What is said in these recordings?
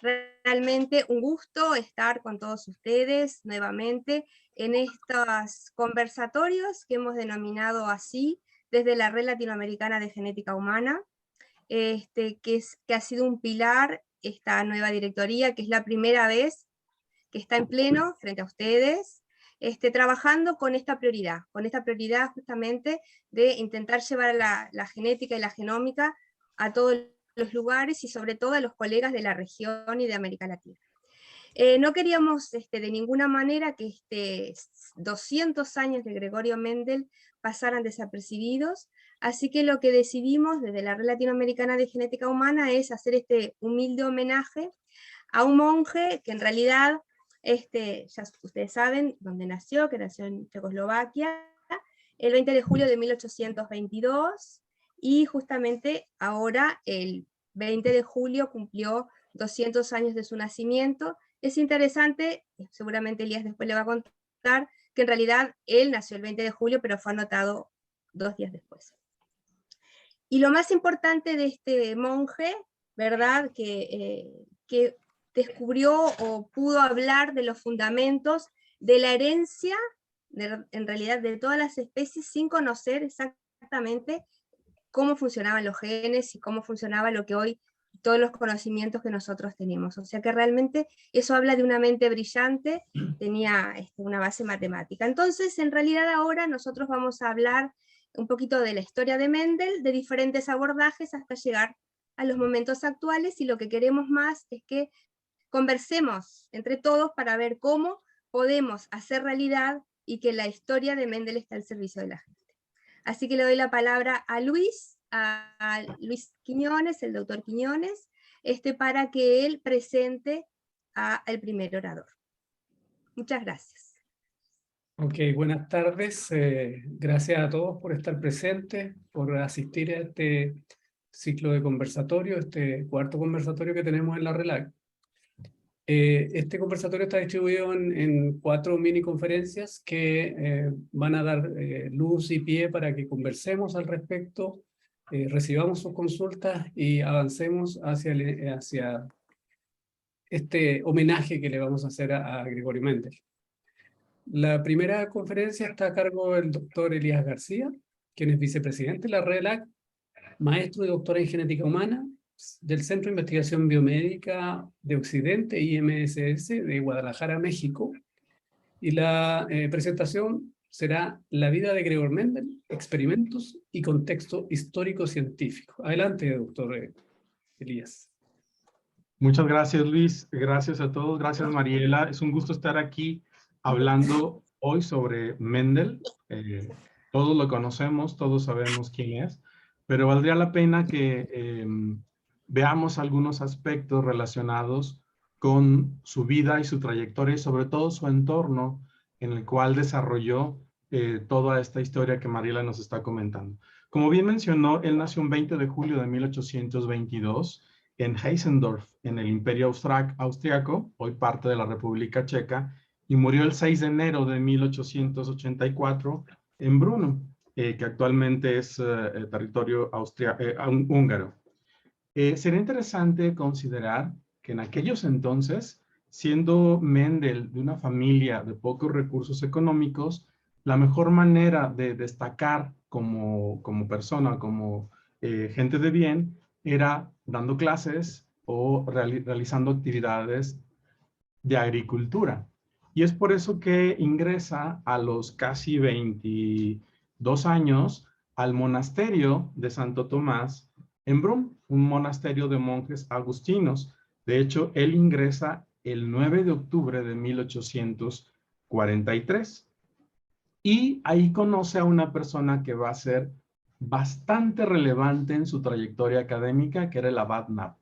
realmente un gusto estar con todos ustedes nuevamente en estos conversatorios que hemos denominado así desde la Red Latinoamericana de Genética Humana, que ha sido un pilar esta nueva directoría, que es la primera vez que está en pleno frente a ustedes, trabajando con esta prioridad justamente de intentar llevar la genética y la genómica a todos los lugares y sobre todo a los colegas de la región y de América Latina. No queríamos de ninguna manera que 200 años de Gregorio Mendel pasaran desapercibidos, así que lo que decidimos desde la Red Latinoamericana de Genética Humana es hacer este humilde homenaje a un monje que en realidad, ya ustedes saben dónde nació, que nació en Checoslovaquia, el 20 de julio de 1822, y justamente ahora, el 20 de julio, cumplió 200 años de su nacimiento. Es interesante, seguramente Elías después le va a contar, que en realidad él nació el 20 de julio, pero fue anotado 2 días después. Y lo más importante de este monje, ¿verdad?, que descubrió o pudo hablar de los fundamentos de la herencia, en realidad de todas las especies, sin conocer exactamente cómo funcionaban los genes y cómo funcionaba lo que hoy, todos los conocimientos que nosotros tenemos. O sea que realmente eso habla de una mente brillante, tenía una base matemática. Entonces, en realidad ahora nosotros vamos a hablar un poquito de la historia de Mendel, de diferentes abordajes hasta llegar a los momentos actuales, y lo que queremos más es que conversemos entre todos para ver cómo podemos hacer realidad y que la historia de Mendel esté al servicio de la gente. Así que le doy la palabra a Luis Quiñones, el doctor Quiñones, para que él presente al primer orador. Muchas gracias. Ok, buenas tardes. Gracias a todos por estar presentes, por asistir a este ciclo de conversatorio, este cuarto conversatorio que tenemos en la RELAC. Este conversatorio está distribuido en 4 mini conferencias que van a dar luz y pie para que conversemos al respecto, recibamos sus consultas y avancemos hacia este homenaje que le vamos a hacer a Gregorio Mendel. La primera conferencia está a cargo del doctor Elías García, quien es vicepresidente de la RELAC, maestro y doctor en genética humana del Centro de Investigación Biomédica de Occidente, IMSS, de Guadalajara, México. Y la presentación será La vida de Gregor Mendel, experimentos y contexto histórico-científico. Adelante, doctor Elías. Muchas gracias, Luis. Gracias a todos. Gracias, Mariela. Es un gusto estar aquí hablando hoy sobre Mendel. Todos lo conocemos, todos sabemos quién es, pero valdría la pena que veamos algunos aspectos relacionados con su vida y su trayectoria y sobre todo su entorno en el cual desarrolló toda esta historia que Mariela nos está comentando. Como bien mencionó, él nació un 20 de julio de 1822 en Heissendorf, en el Imperio Austriaco, hoy parte de la República Checa, y murió el 6 de enero de 1884 en Brno, que actualmente es territorio húngaro. Sería interesante considerar que en aquellos entonces, siendo Mendel de una familia de pocos recursos económicos, la mejor manera de destacar como persona, como gente de bien, era dando clases o realizando actividades de agricultura. Y es por eso que ingresa a los casi 22 años al monasterio de Santo Tomás en Brunn, un monasterio de monjes agustinos. De hecho, él ingresa el 9 de octubre de 1843. Y ahí conoce a una persona que va a ser bastante relevante en su trayectoria académica, que era el abad Knapp.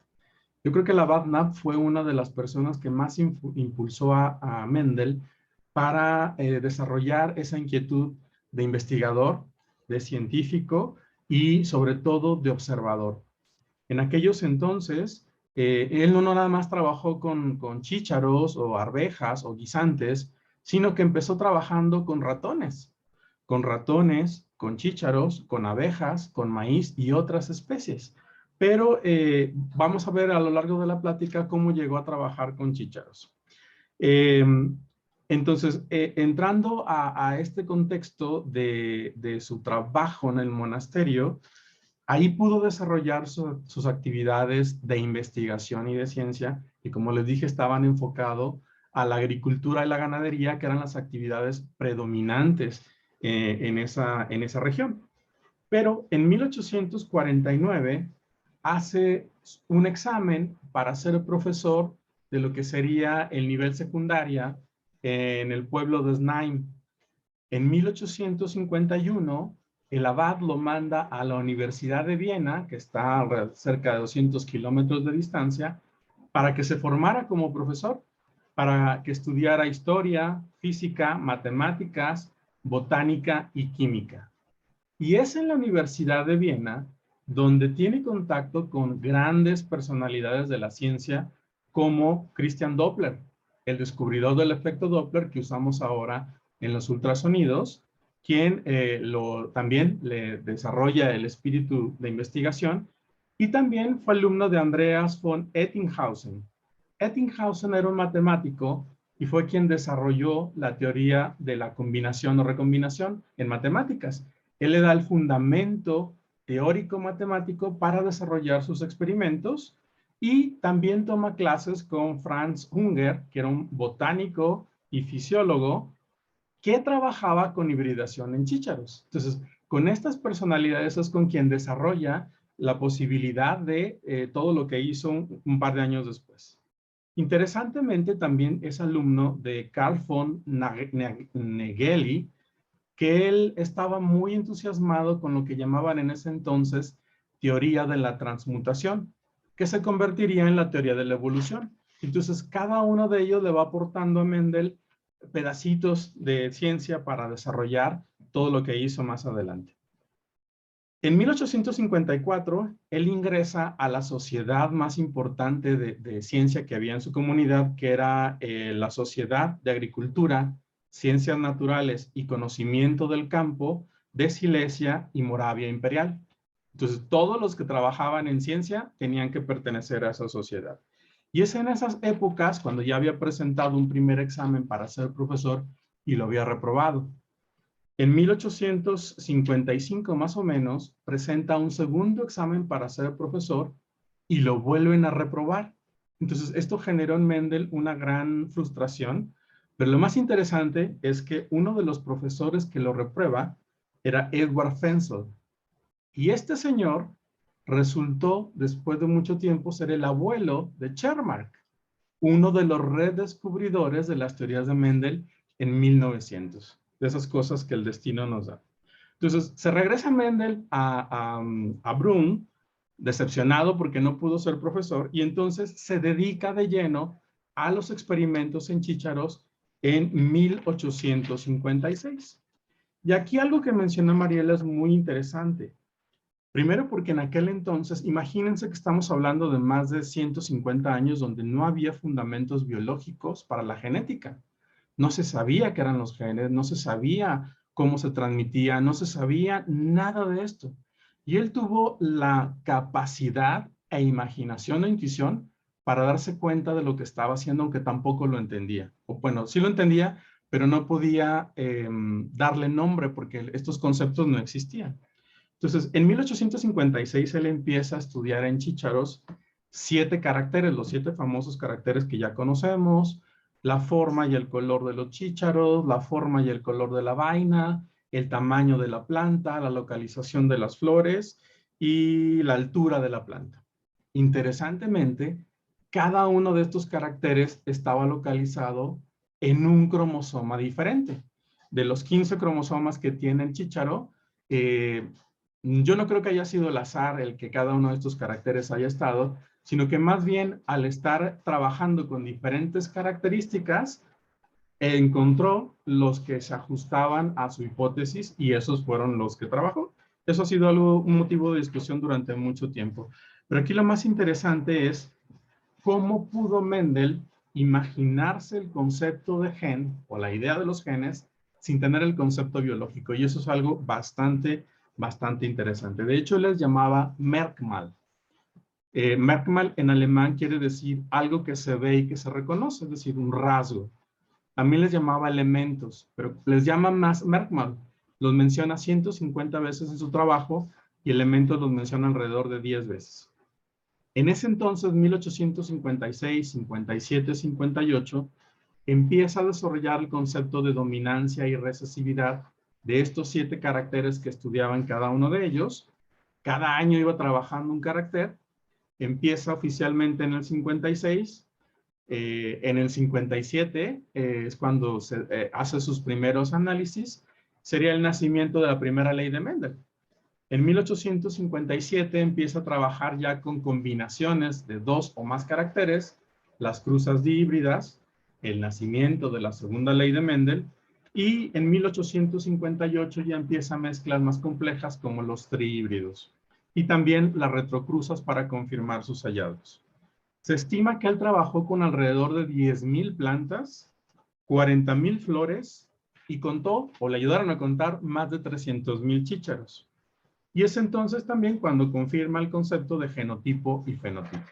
Yo creo que el abad Knapp fue una de las personas que más impulsó a Mendel para desarrollar esa inquietud de investigador, de científico y sobre todo de observador. En aquellos entonces, él no nada más trabajó con chícharos o arvejas o guisantes, sino que empezó trabajando con ratones, con chícharos, con abejas, con maíz y otras especies. pero vamos a ver a lo largo de la plática cómo llegó a trabajar con chícharos. Entonces, entrando a este contexto de su trabajo en el monasterio, ahí pudo desarrollar sus actividades de investigación y de ciencia, y como les dije, estaban enfocados a la agricultura y la ganadería, que eran las actividades predominantes en esa región. Pero en 1849 hace un examen para ser profesor de lo que sería el nivel secundaria en el pueblo de Znaim. En 1851, el abad lo manda a la Universidad de Viena, que está a cerca de 200 kilómetros de distancia, para que se formara como profesor, para que estudiara historia, física, matemáticas, botánica y química. Y es en la Universidad de Viena donde tiene contacto con grandes personalidades de la ciencia, como Christian Doppler, el descubridor del efecto Doppler que usamos ahora en los ultrasonidos, quien también le desarrolla el espíritu de investigación, y también fue alumno de Andreas von Ettinghausen. Ettinghausen era un matemático y fue quien desarrolló la teoría de la combinación o recombinación en matemáticas. Él le da el fundamento teórico matemático para desarrollar sus experimentos, y también toma clases con Franz Unger, que era un botánico y fisiólogo que trabajaba con hibridación en chícharos. Entonces, con estas personalidades es con quien desarrolla la posibilidad de todo lo que hizo un par de años después. Interesantemente, también es alumno de Carl von Nageli, que él estaba muy entusiasmado con lo que llamaban en ese entonces teoría de la transmutación, que se convertiría en la teoría de la evolución. Entonces, cada uno de ellos le va aportando a Mendel pedacitos de ciencia para desarrollar todo lo que hizo más adelante. En 1854, él ingresa a la sociedad más importante de ciencia que había en su comunidad, que era la Sociedad de Agricultura, Ciencias Naturales y Conocimiento del Campo de Silesia y Moravia Imperial. Entonces, todos los que trabajaban en ciencia tenían que pertenecer a esa sociedad. Y es en esas épocas cuando ya había presentado un primer examen para ser profesor y lo había reprobado. En 1855 más o menos presenta un segundo examen para ser profesor y lo vuelven a reprobar. Entonces, esto generó en Mendel una gran frustración, pero lo más interesante es que uno de los profesores que lo reprueba era Edward Fensel. Y este señor resultó, después de mucho tiempo, ser el abuelo de Schermark, uno de los redescubridores de las teorías de Mendel en 1900. De esas cosas que el destino nos da. Entonces, se regresa Mendel a Brunn, decepcionado porque no pudo ser profesor, y entonces se dedica de lleno a los experimentos en chícharos en 1856. Y aquí algo que menciona Mariela es muy interesante. Primero porque en aquel entonces, imagínense que estamos hablando de más de 150 años donde no había fundamentos biológicos para la genética. No se sabía qué eran los genes, no se sabía cómo se transmitía, no se sabía nada de esto. Y él tuvo la capacidad e imaginación o intuición para darse cuenta de lo que estaba haciendo, aunque tampoco lo entendía. O bueno, sí lo entendía, pero no podía darle nombre porque estos conceptos no existían. Entonces, en 1856 él empieza a estudiar en chícharos 7 caracteres, los 7 famosos caracteres que ya conocemos: la forma y el color de los chícharos, la forma y el color de la vaina, el tamaño de la planta, la localización de las flores y la altura de la planta. Interesantemente, cada uno de estos caracteres estaba localizado en un cromosoma diferente. De los 15 cromosomas que tiene el chícharo, yo no creo que haya sido el azar el que cada uno de estos caracteres haya estado, sino que más bien al estar trabajando con diferentes características, encontró los que se ajustaban a su hipótesis y esos fueron los que trabajó. Eso ha sido un motivo de discusión durante mucho tiempo. Pero aquí lo más interesante es cómo pudo Mendel imaginarse el concepto de gen o la idea de los genes sin tener el concepto biológico. Y eso es algo bastante interesante. De hecho, les llamaba Merkmal. Merkmal en alemán quiere decir algo que se ve y que se reconoce, es decir, un rasgo. También les llamaba elementos, pero les llama más Merkmal. Los menciona 150 veces en su trabajo y elementos los menciona alrededor de 10 veces. En ese entonces, 1856, 57, 58, empieza a desarrollar el concepto de dominancia y recesividad de estos 7 caracteres que estudiaban cada uno de ellos. Cada año iba trabajando un carácter. Empieza oficialmente en el 56. En el 57 es cuando se hace sus primeros análisis. Sería el nacimiento de la primera ley de Mendel. En 1857 empieza a trabajar ya con combinaciones de 2 o más caracteres, las cruzas dihíbridas, el nacimiento de la segunda ley de Mendel, y en 1858 ya empieza mezclas más complejas como los trihíbridos, y también las retrocruzas para confirmar sus hallazgos. Se estima que él trabajó con alrededor de 10,000 plantas, 40,000 flores, y contó, o le ayudaron a contar, más de 300,000 chícharos. Y es entonces también cuando confirma el concepto de genotipo y fenotipo.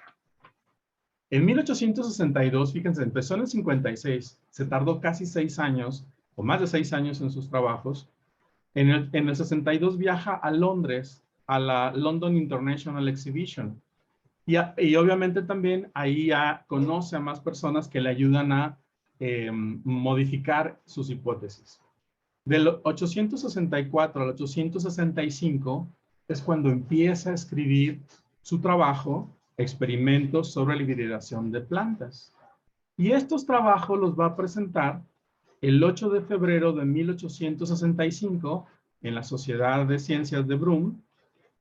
En 1862, fíjense, empezó en el 56, se tardó casi 6 años, o más de 6 años en sus trabajos. En el 62 viaja a Londres, a la London International Exhibition. Y obviamente también ahí ya conoce a más personas que le ayudan a modificar sus hipótesis. Del 864 al 865 es cuando empieza a escribir su trabajo, Experimentos sobre la hibridación de plantas. Y estos trabajos los va a presentar el 8 de febrero de 1865 en la Sociedad de Ciencias de Brum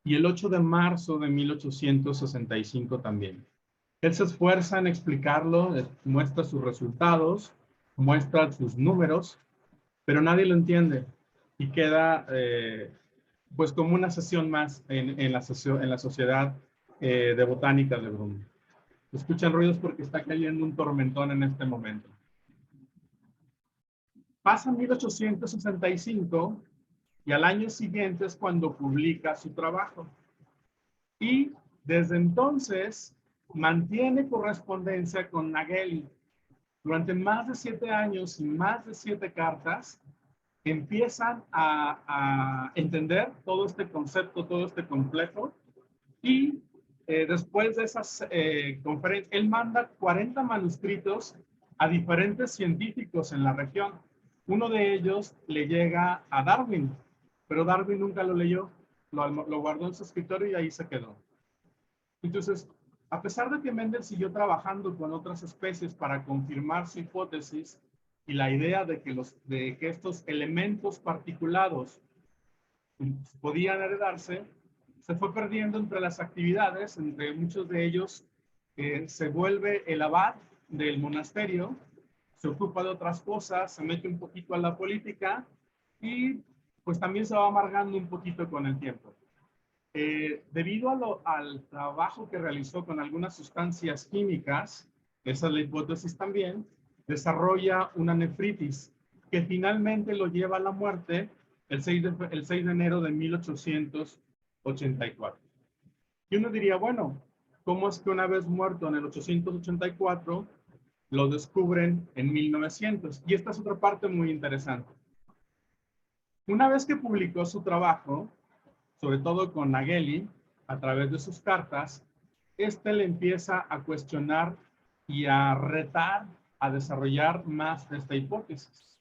y el 8 de marzo de 1865 también. Él se esfuerza en explicarlo, muestra sus resultados, muestra sus números, pero nadie lo entiende y queda pues como una sesión más en la Sociedad de Botánica de Brum. Escuchan ruidos porque está cayendo un tormentón en este momento. Pasa 1865 y al año siguiente es cuando publica su trabajo. Y desde entonces mantiene correspondencia con Nageli. Durante más de 7 años y más de 7 cartas, empiezan a entender todo este concepto, todo este complejo. Y después de esas conferencias, él manda 40 manuscritos a diferentes científicos en la región. Uno de ellos le llega a Darwin, pero Darwin nunca lo leyó, lo guardó en su escritorio y ahí se quedó. Entonces, a pesar de que Mendel siguió trabajando con otras especies para confirmar su hipótesis y la idea de que estos elementos particulados podían heredarse, se fue perdiendo entre las actividades. Entre muchos de ellos se vuelve el abad del monasterio, se ocupa de otras cosas, se mete un poquito a la política y pues también se va amargando un poquito con el tiempo. Debido al trabajo que realizó con algunas sustancias químicas, esa es la hipótesis también, desarrolla una nefritis que finalmente lo lleva a la muerte el 6 de enero de 1884. Y uno diría, bueno, ¿cómo es que una vez muerto en el 884 lo descubren en 1900? Y esta es otra parte muy interesante. Una vez que publicó su trabajo, sobre todo con Nageli, a través de sus cartas, le empieza a cuestionar y a retar a desarrollar más esta hipótesis.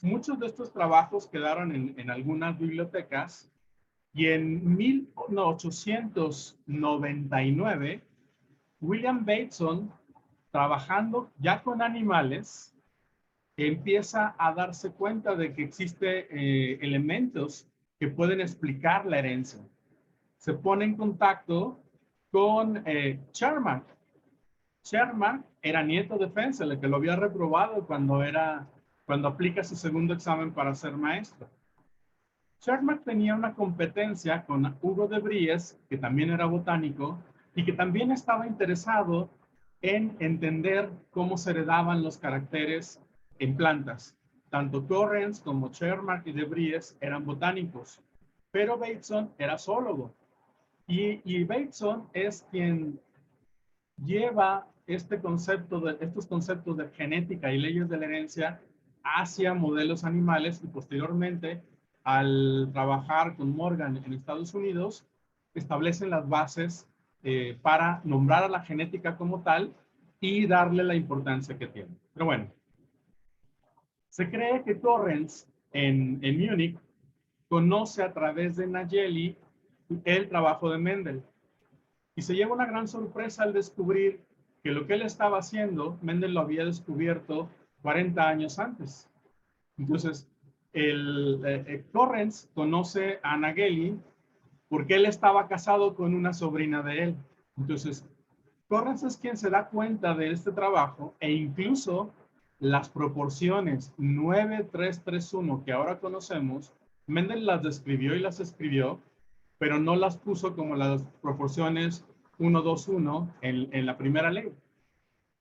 Muchos de estos trabajos quedaron en algunas bibliotecas y en 1899, William Bateson, trabajando ya con animales, empieza a darse cuenta de que existen elementos que pueden explicar la herencia. Se pone en contacto con Sherman. Sherman era nieto de Fensel, el que lo había reprobado cuando aplica su segundo examen para ser maestro. Sherman tenía una competencia con Hugo de Vries, que también era botánico, y que también estaba interesado en entender cómo se heredaban los caracteres en plantas. Tanto Torrens como Sherman y de Vries eran botánicos, pero Bateson era zoólogo. Y Bateson es quien lleva estos conceptos de genética y leyes de la herencia hacia modelos animales y posteriormente, al trabajar con Morgan en Estados Unidos, establecen las bases para nombrar a la genética como tal y darle la importancia que tiene. Pero bueno, se cree que Correns en Múnich conoce a través de Nageli el trabajo de Mendel y se lleva una gran sorpresa al descubrir que lo que él estaba haciendo, Mendel lo había descubierto 40 años antes. Entonces, Correns conoce a Nageli porque él estaba casado con una sobrina de él. Entonces, Correns es quien se da cuenta de este trabajo e incluso las proporciones 9-3-3-1 que ahora conocemos, Mendel las describió y las escribió, pero no las puso como las proporciones 1-2-1 en la primera ley.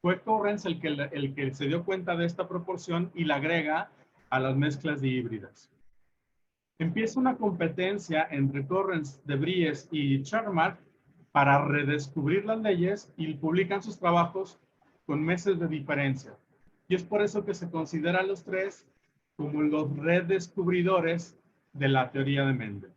Fue Correns el que se dio cuenta de esta proporción y la agrega a las mezclas de híbridas. Empieza una competencia entre Correns, de Vries y Chermak para redescubrir las leyes y publican sus trabajos con meses de diferencia. Y es por eso que se considera a los tres como los redescubridores de la teoría de Mendel.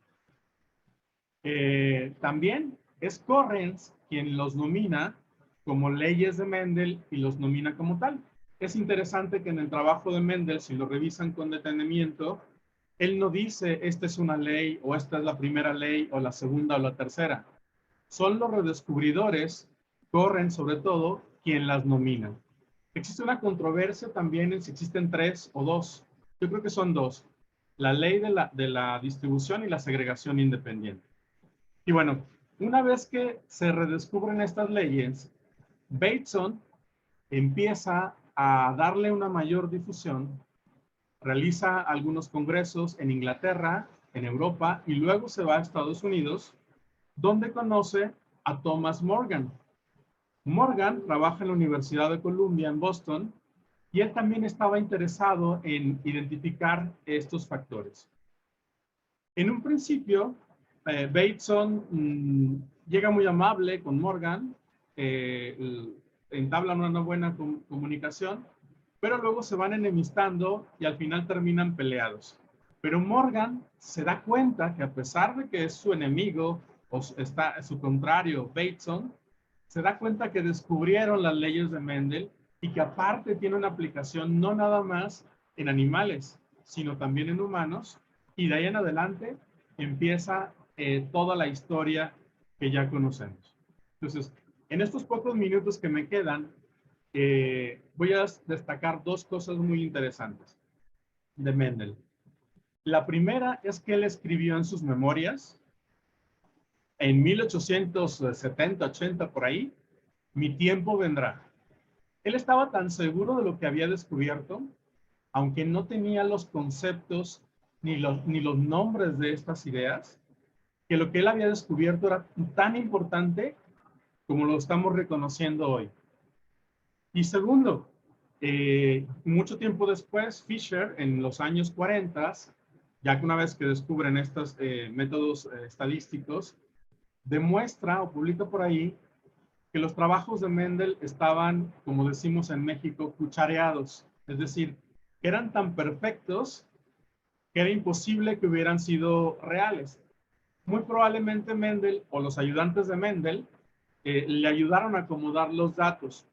También es Correns quien los nomina como leyes de Mendel y los nomina como tal. Es interesante que en el trabajo de Mendel, si lo revisan con detenimiento, él no dice esta es una ley o esta es la primera ley o la segunda o la tercera. Son los redescubridores, Correns sobre todo, quien las nomina. Existe una controversia también en si existen 3 o 2. Yo creo que son 2. La ley de la distribución y la segregación independiente. Y bueno, una vez que se redescubren estas leyes, Bateson empieza a darle una mayor difusión, realiza algunos congresos en Inglaterra, en Europa, y luego se va a Estados Unidos, donde conoce a Thomas Morgan. Morgan trabaja en la Universidad de Columbia en Boston, y él también estaba interesado en identificar estos factores. En un principio, Bateson llega muy amable con Morgan, entablan una buena comunicación, pero luego se van enemistando y al final terminan peleados. Pero Morgan se da cuenta que a pesar de que es su enemigo o está su contrario, Bateson, se da cuenta que descubrieron las leyes de Mendel y que aparte tiene una aplicación no nada más en animales, sino también en humanos, y de ahí en adelante empieza toda la historia que ya conocemos. Entonces, en estos pocos minutos que me quedan, voy a destacar 2 cosas muy interesantes de Mendel. La primera es que él escribió en sus memorias, en 1870, 80, por ahí, mi tiempo vendrá. Él estaba tan seguro de lo que había descubierto, aunque no tenía los conceptos ni los nombres de estas ideas, que lo que él había descubierto era tan importante como lo estamos reconociendo hoy. Y segundo, mucho tiempo después, Fisher, en los años 40, ya que una vez que descubren estos métodos estadísticos, demuestra o publica por ahí que los trabajos de Mendel estaban, como decimos en México, cuchareados. Es decir, eran tan perfectos que era imposible que hubieran sido reales. Muy probablemente Mendel o los ayudantes de Mendel le ayudaron a acomodar los datos.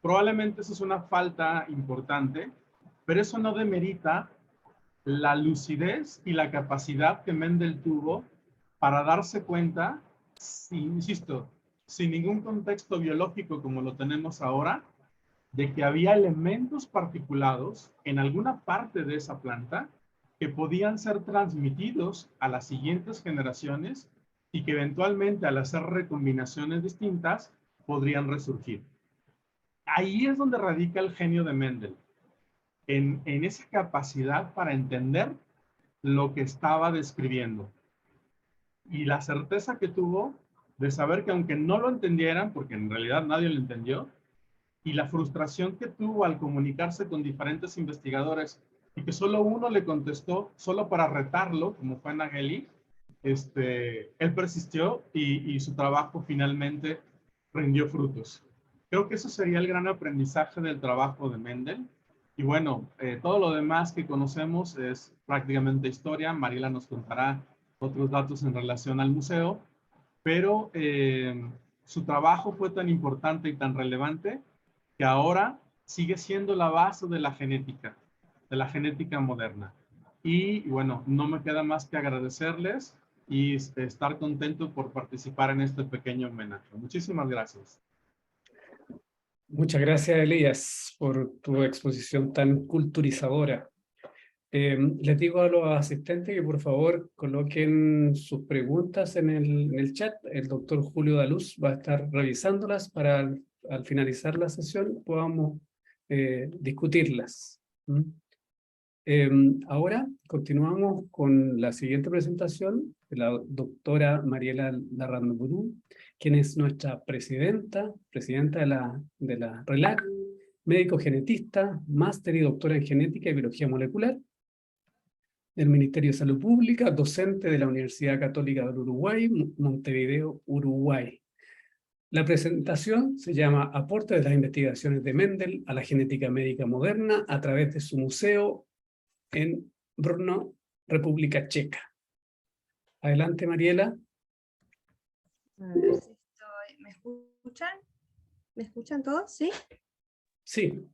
Probablemente eso es una falta importante, pero eso no demerita la lucidez y la capacidad que Mendel tuvo para darse cuenta, insisto, sin ningún contexto biológico como lo tenemos ahora, de que había elementos particulados en alguna parte de esa planta que podían ser transmitidos a las siguientes generaciones y que eventualmente al hacer recombinaciones distintas podrían resurgir. Ahí es donde radica el genio de Mendel, en esa capacidad para entender lo que estaba describiendo y la certeza que tuvo de saber que aunque no lo entendieran, porque en realidad nadie lo entendió, y la frustración que tuvo al comunicarse con diferentes investigadores y que solo uno le contestó solo para retarlo, como fue Nageli, él persistió y su trabajo finalmente rindió frutos. Creo que eso sería el gran aprendizaje del trabajo de Mendel. Y bueno, todo lo demás que conocemos es prácticamente historia. Mariela nos contará otros datos en relación al museo, pero su trabajo fue tan importante y tan relevante que ahora sigue siendo la base de la genética moderna. Y bueno, no me queda más que agradecerles y estar contento por participar en este pequeño homenaje. Muchísimas gracias. Muchas gracias, Elías, por tu exposición tan culturizadora. Les digo a los asistentes que por favor coloquen sus preguntas en el chat. El doctor Julio Daluz va a estar revisándolas para al finalizar la sesión podamos discutirlas. ¿Mm? Ahora continuamos con la siguiente presentación de la doctora Mariela Larrandurú, quien es nuestra presidenta de la RELAC, médico genetista, máster y doctora en genética y biología molecular del Ministerio de Salud Pública, docente de la Universidad Católica del Uruguay, Montevideo, Uruguay. La presentación se llama Aporte de las investigaciones de Mendel a la genética médica moderna a través de su museo en Brno, República Checa. Adelante, Mariela. A ver si ¿me escuchan? ¿Me escuchan todos? ¿Sí? Sí.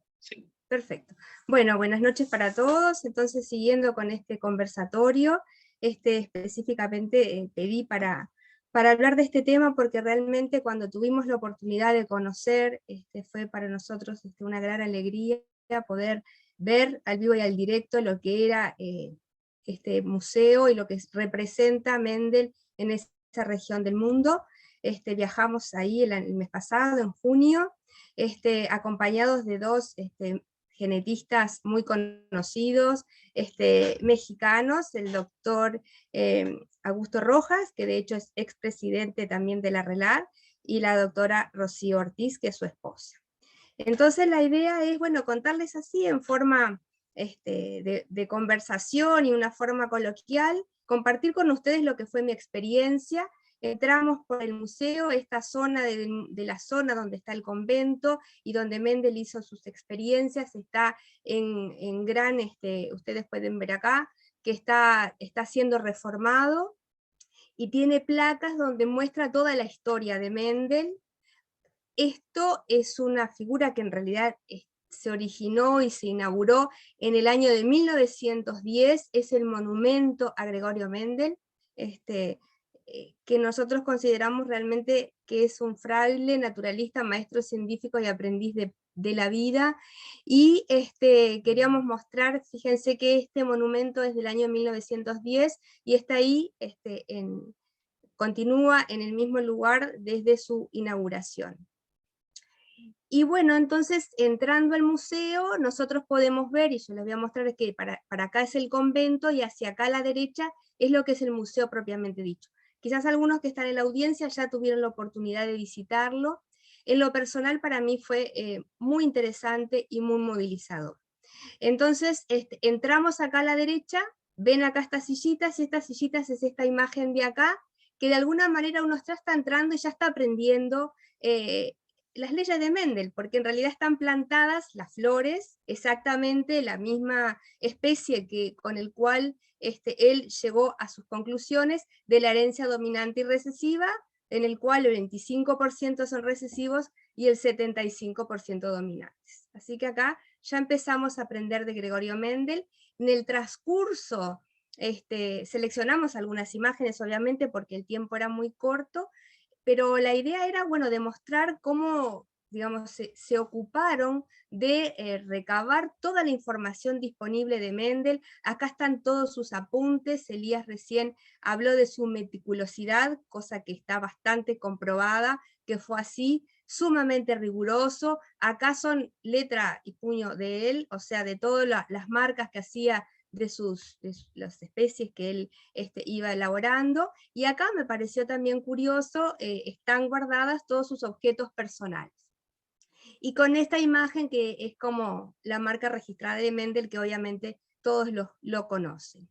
Perfecto. Bueno, buenas noches para todos. Entonces, siguiendo con este conversatorio, específicamente pedí para hablar de este tema porque realmente cuando tuvimos la oportunidad de conocer, fue para nosotros una gran alegría poder ver al vivo y al directo lo que era este museo y lo que representa Mendel en esa región del mundo. Viajamos ahí el mes pasado, en junio, acompañados de dos genetistas muy conocidos, mexicanos, el doctor Augusto Rojas, que de hecho es expresidente también de la RELAC, y la doctora Rocío Ortiz, que es su esposa. Entonces la idea es, bueno, contarles así en forma de conversación y una forma coloquial, compartir con ustedes lo que fue mi experiencia. Entramos por el museo, esta zona de la zona donde está el convento y donde Mendel hizo sus experiencias, está en gran, ustedes pueden ver acá, que está siendo reformado, y tiene placas donde muestra toda la historia de Mendel. Esto es una figura que en realidad se originó y se inauguró en el año de 1910, es el monumento a Gregorio Mendel, que nosotros consideramos realmente que es un fraile, naturalista, maestro científico y aprendiz de la vida, y queríamos mostrar, fíjense que este monumento es del año 1910, y está ahí, continúa en el mismo lugar desde su inauguración. Y bueno, entonces entrando al museo, nosotros podemos ver, y yo les voy a mostrar que para acá es el convento, y hacia acá a la derecha es lo que es el museo propiamente dicho. Quizás algunos que están en la audiencia ya tuvieron la oportunidad de visitarlo. En lo personal para mí fue muy interesante y muy movilizador. Entonces entramos acá a la derecha, ven acá estas sillitas, y estas sillitas es esta imagen de acá, que de alguna manera uno ya está entrando y ya está aprendiendo las leyes de Mendel, porque en realidad están plantadas las flores, exactamente la misma especie con el cual él llegó a sus conclusiones de la herencia dominante y recesiva, en el cual el 25% son recesivos y el 75% dominantes. Así que acá ya empezamos a aprender de Gregorio Mendel. En el transcurso seleccionamos algunas imágenes, obviamente, porque el tiempo era muy corto, pero la idea era, bueno, demostrar cómo, digamos, se ocuparon de recabar toda la información disponible de Mendel. Acá están todos sus apuntes, Elías recién habló de su meticulosidad, cosa que está bastante comprobada, que fue así, sumamente riguroso. Acá son letra y puño de él, o sea, de todas las marcas que hacía de las especies que él iba elaborando, y acá me pareció también curioso, están guardadas todos sus objetos personales. Y con esta imagen que es como la marca registrada de Mendel, que obviamente todos lo conocen.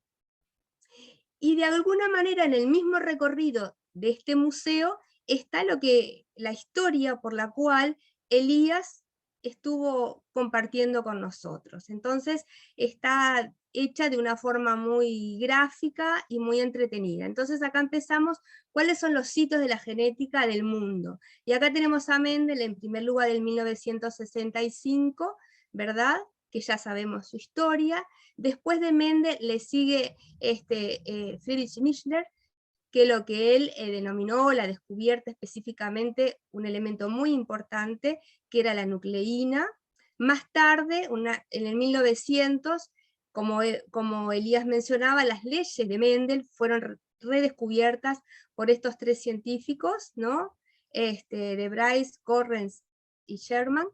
y de alguna manera en el mismo recorrido de este museo está la historia por la cual Elías estuvo compartiendo con nosotros. Entonces está hecha de una forma muy gráfica y muy entretenida. Entonces acá empezamos, ¿cuáles son los hitos de la genética del mundo? Y acá tenemos a Mendel en primer lugar del 1965, ¿verdad? Que ya sabemos su historia. Después de Mendel le sigue Friedrich Nietzsche, que lo que él denominó la descubierta específicamente un elemento muy importante, que era la nucleína. Más tarde, en el 1900, como Elías mencionaba, las leyes de Mendel fueron redescubiertas por estos tres científicos, ¿no? De Bryce, Correns y Sherman.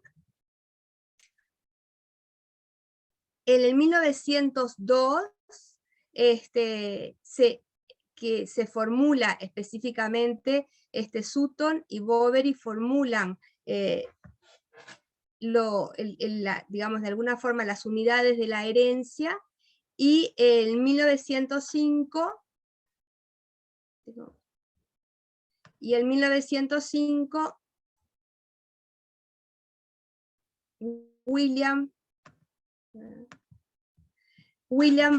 En el 1902 que se formula específicamente, Sutton y Boveri formulan digamos de alguna forma las unidades de la herencia, y en 1905 William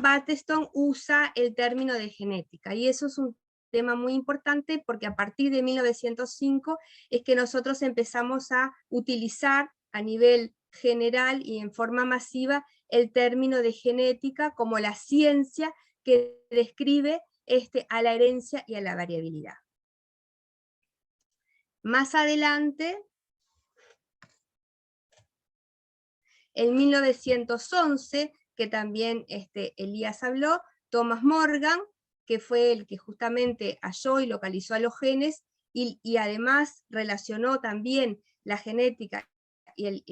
Bateson usa el término de genética, y eso es un tema muy importante porque a partir de 1905 es que nosotros empezamos a utilizar a nivel general y en forma masiva el término de genética como la ciencia que describe a la herencia y a la variabilidad. Más adelante, en 1911, que también Elías habló, Thomas Morgan, que fue el que justamente halló y localizó a los genes, y además relacionó también la genética y el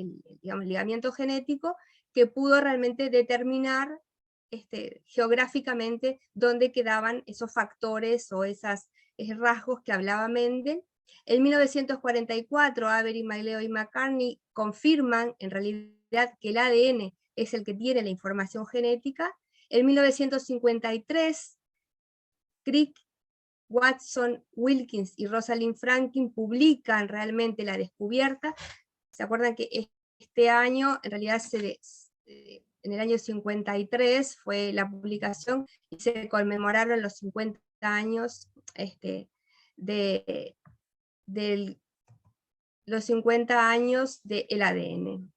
ligamiento genético, que pudo realmente determinar geográficamente dónde quedaban esos factores o esos rasgos que hablaba Mendel. En 1944, Avery, Magleo y McCartney confirman en realidad que el ADN es el que tiene la información genética. En 1953, Crick, Watson, Wilkins y Rosalind Franklin publican realmente la descubierta. ¿Se acuerdan que este año, en realidad en el año 53 fue la publicación y se conmemoraron los 50 años los 50 años del ADN.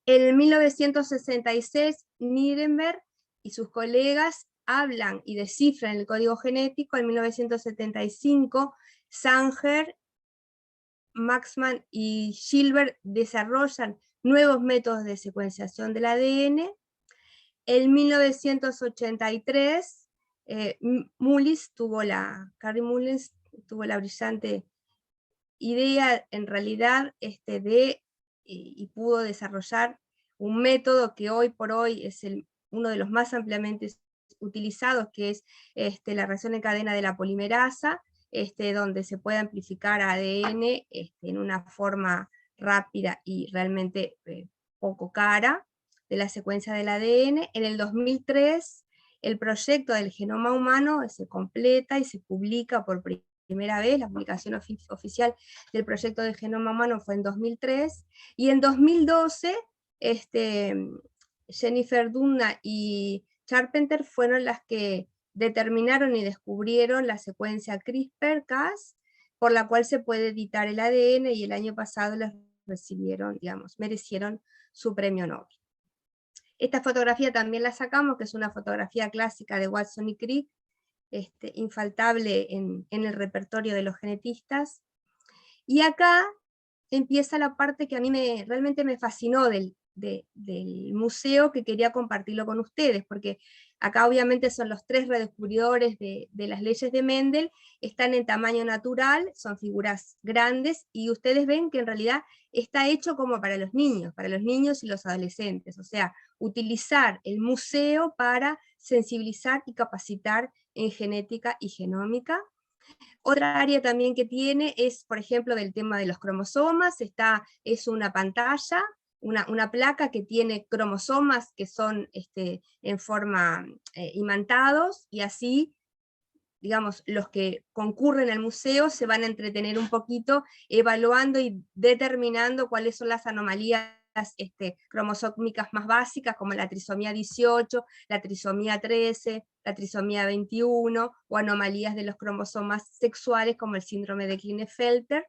En 1966, Nirenberg y sus colegas hablan y descifran el código genético. En 1975, Sanger, Maxman y Gilbert desarrollan nuevos métodos de secuenciación del ADN. En 1983, Carrie Mullins tuvo la brillante idea, en realidad, y pudo desarrollar un método que hoy por hoy es uno de los más ampliamente utilizados, que es la reacción en cadena de la polimerasa, donde se puede amplificar ADN en una forma rápida y realmente poco cara de la secuencia del ADN. En el 2003, el proyecto del genoma humano se completa y se publica por primera vez. La publicación oficial del proyecto del genoma humano fue en 2003, y en 2012 Jennifer Doudna y Charpenter fueron las que determinaron y descubrieron la secuencia CRISPR-Cas, por la cual se puede editar el ADN, y el año pasado les recibieron, merecieron su premio Nobel. Esta fotografía también la sacamos, que es una fotografía clásica de Watson y Crick, infaltable en el repertorio de los genetistas. Y acá empieza la parte que a mí realmente me fascinó del museo, que quería compartirlo con ustedes, porque acá obviamente son los tres redescubridores de las leyes de Mendel, están en tamaño natural, son figuras grandes, y ustedes ven que en realidad está hecho como para los niños y los adolescentes, o sea, utilizar el museo para sensibilizar y capacitar en genética y genómica. Otra área también que tiene es, por ejemplo, del tema de los cromosomas. Es una pantalla una placa que tiene cromosomas que son en forma imantados, y así, digamos, los que concurren al museo se van a entretener un poquito evaluando y determinando cuáles son las anomalías cromosómicas más básicas, como la trisomía 18, la trisomía 13, la trisomía 21, o anomalías de los cromosomas sexuales, como el síndrome de Klinefelter.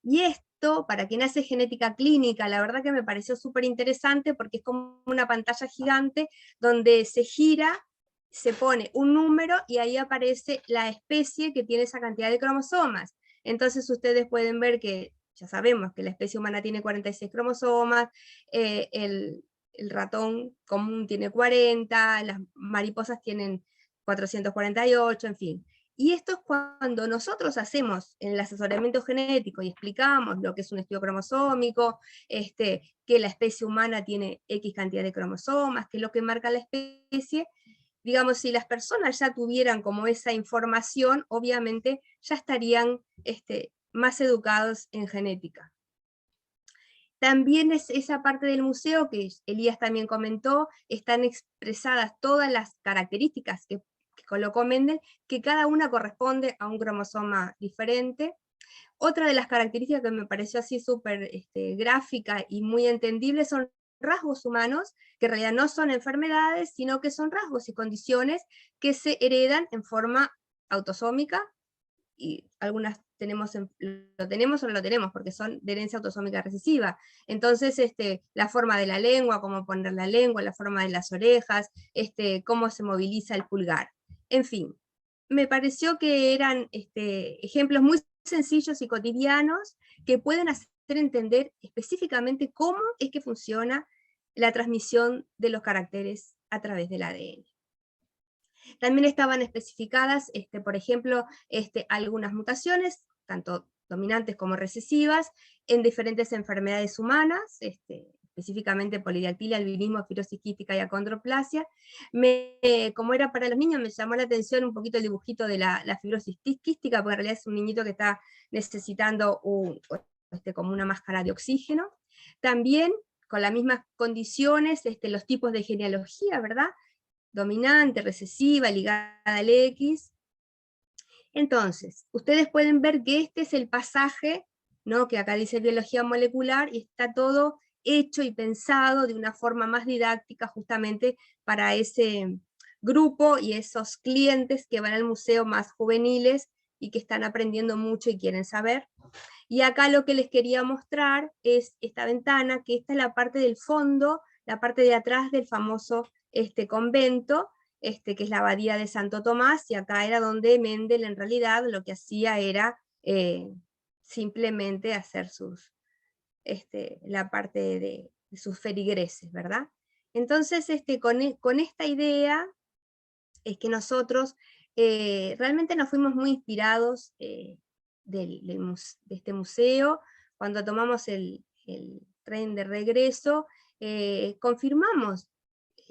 Y esto, para quien hace genética clínica, la verdad que me pareció súper interesante, porque es como una pantalla gigante donde se gira, se pone un número y ahí aparece la especie que tiene esa cantidad de cromosomas. Entonces ustedes pueden ver que ya sabemos que la especie humana tiene 46 cromosomas, el ratón común tiene 40, las mariposas tienen 448, en fin. Y esto es cuando nosotros hacemos el asesoramiento genético y explicamos lo que es un estudio cromosómico, que la especie humana tiene X cantidad de cromosomas, que es lo que marca la especie. Digamos, si las personas ya tuvieran como esa información, obviamente ya estarían más educados en genética. También es esa parte del museo que Elías también comentó, están expresadas todas las características que colocó Mendel, que cada una corresponde a un cromosoma diferente. Otra de las características que me pareció así súper gráfica y muy entendible son rasgos humanos, que en realidad no son enfermedades, sino que son rasgos y condiciones que se heredan en forma autosómica, y algunas lo tenemos o no lo tenemos, porque son de herencia autosómica recesiva. Entonces, la forma de la lengua, cómo poner la lengua, la forma de las orejas, cómo se moviliza el pulgar. En fin, me pareció que eran ejemplos muy sencillos y cotidianos que pueden hacer entender específicamente cómo es que funciona la transmisión de los caracteres a través del ADN. También estaban especificadas, por ejemplo, algunas mutaciones, tanto dominantes como recesivas, en diferentes enfermedades humanas, específicamente polidactilia, albinismo, fibrosis quística y acondroplasia. Como era para los niños, me llamó la atención un poquito el dibujito de la fibrosis quística, porque en realidad es un niñito que está necesitando como una máscara de oxígeno. También, con las mismas condiciones, los tipos de genealogía, ¿verdad? Dominante, recesiva, ligada al X. Entonces, ustedes pueden ver que este es el pasaje, ¿no?, que acá dice biología molecular, y está todo hecho y pensado de una forma más didáctica justamente para ese grupo y esos clientes que van al museo más juveniles y que están aprendiendo mucho y quieren saber. Y acá lo que les quería mostrar es esta ventana, que esta es la parte del fondo, la parte de atrás del famoso convento, que es la abadía de Santo Tomás, y acá era donde Mendel en realidad lo que hacía era simplemente hacer la parte de sus feligreses, ¿verdad? Entonces, con esta idea es que nosotros realmente nos fuimos muy inspirados de este museo. Cuando tomamos el tren de regreso, confirmamos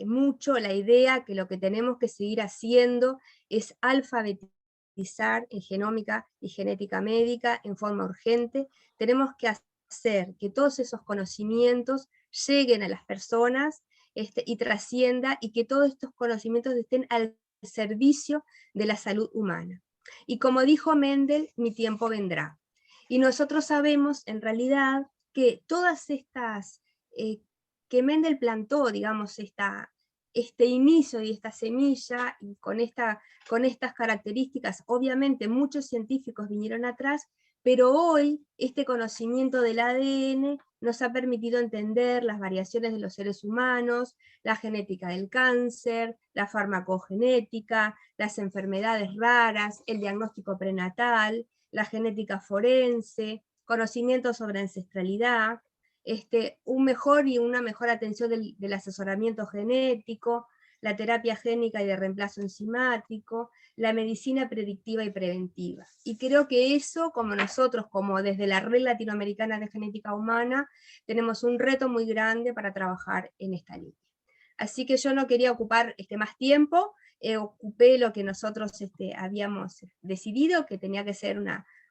mucho la idea que lo que tenemos que seguir haciendo es alfabetizar en genómica y genética médica en forma urgente. Tenemos que hacer que todos esos conocimientos lleguen a las personas y trascienda, y que todos estos conocimientos estén al servicio de la salud humana. Y como dijo Mendel, mi tiempo vendrá. Y nosotros sabemos en realidad que todas estas que Mendel plantó, digamos, este inicio y esta semilla, y con estas características, obviamente muchos científicos vinieron atrás, pero hoy este conocimiento del ADN nos ha permitido entender las variaciones de los seres humanos, la genética del cáncer, la farmacogenética, las enfermedades raras, el diagnóstico prenatal, la genética forense, conocimientos sobre ancestralidad, un mejor y una mejor atención del asesoramiento genético, la terapia génica y de reemplazo enzimático, la medicina predictiva y preventiva. Y creo que eso, como nosotros, como desde la Red Latinoamericana de Genética Humana, tenemos un reto muy grande para trabajar en esta línea. Así que yo no quería ocupar más tiempo, ocupé lo que nosotros habíamos decidido, que tenía que ser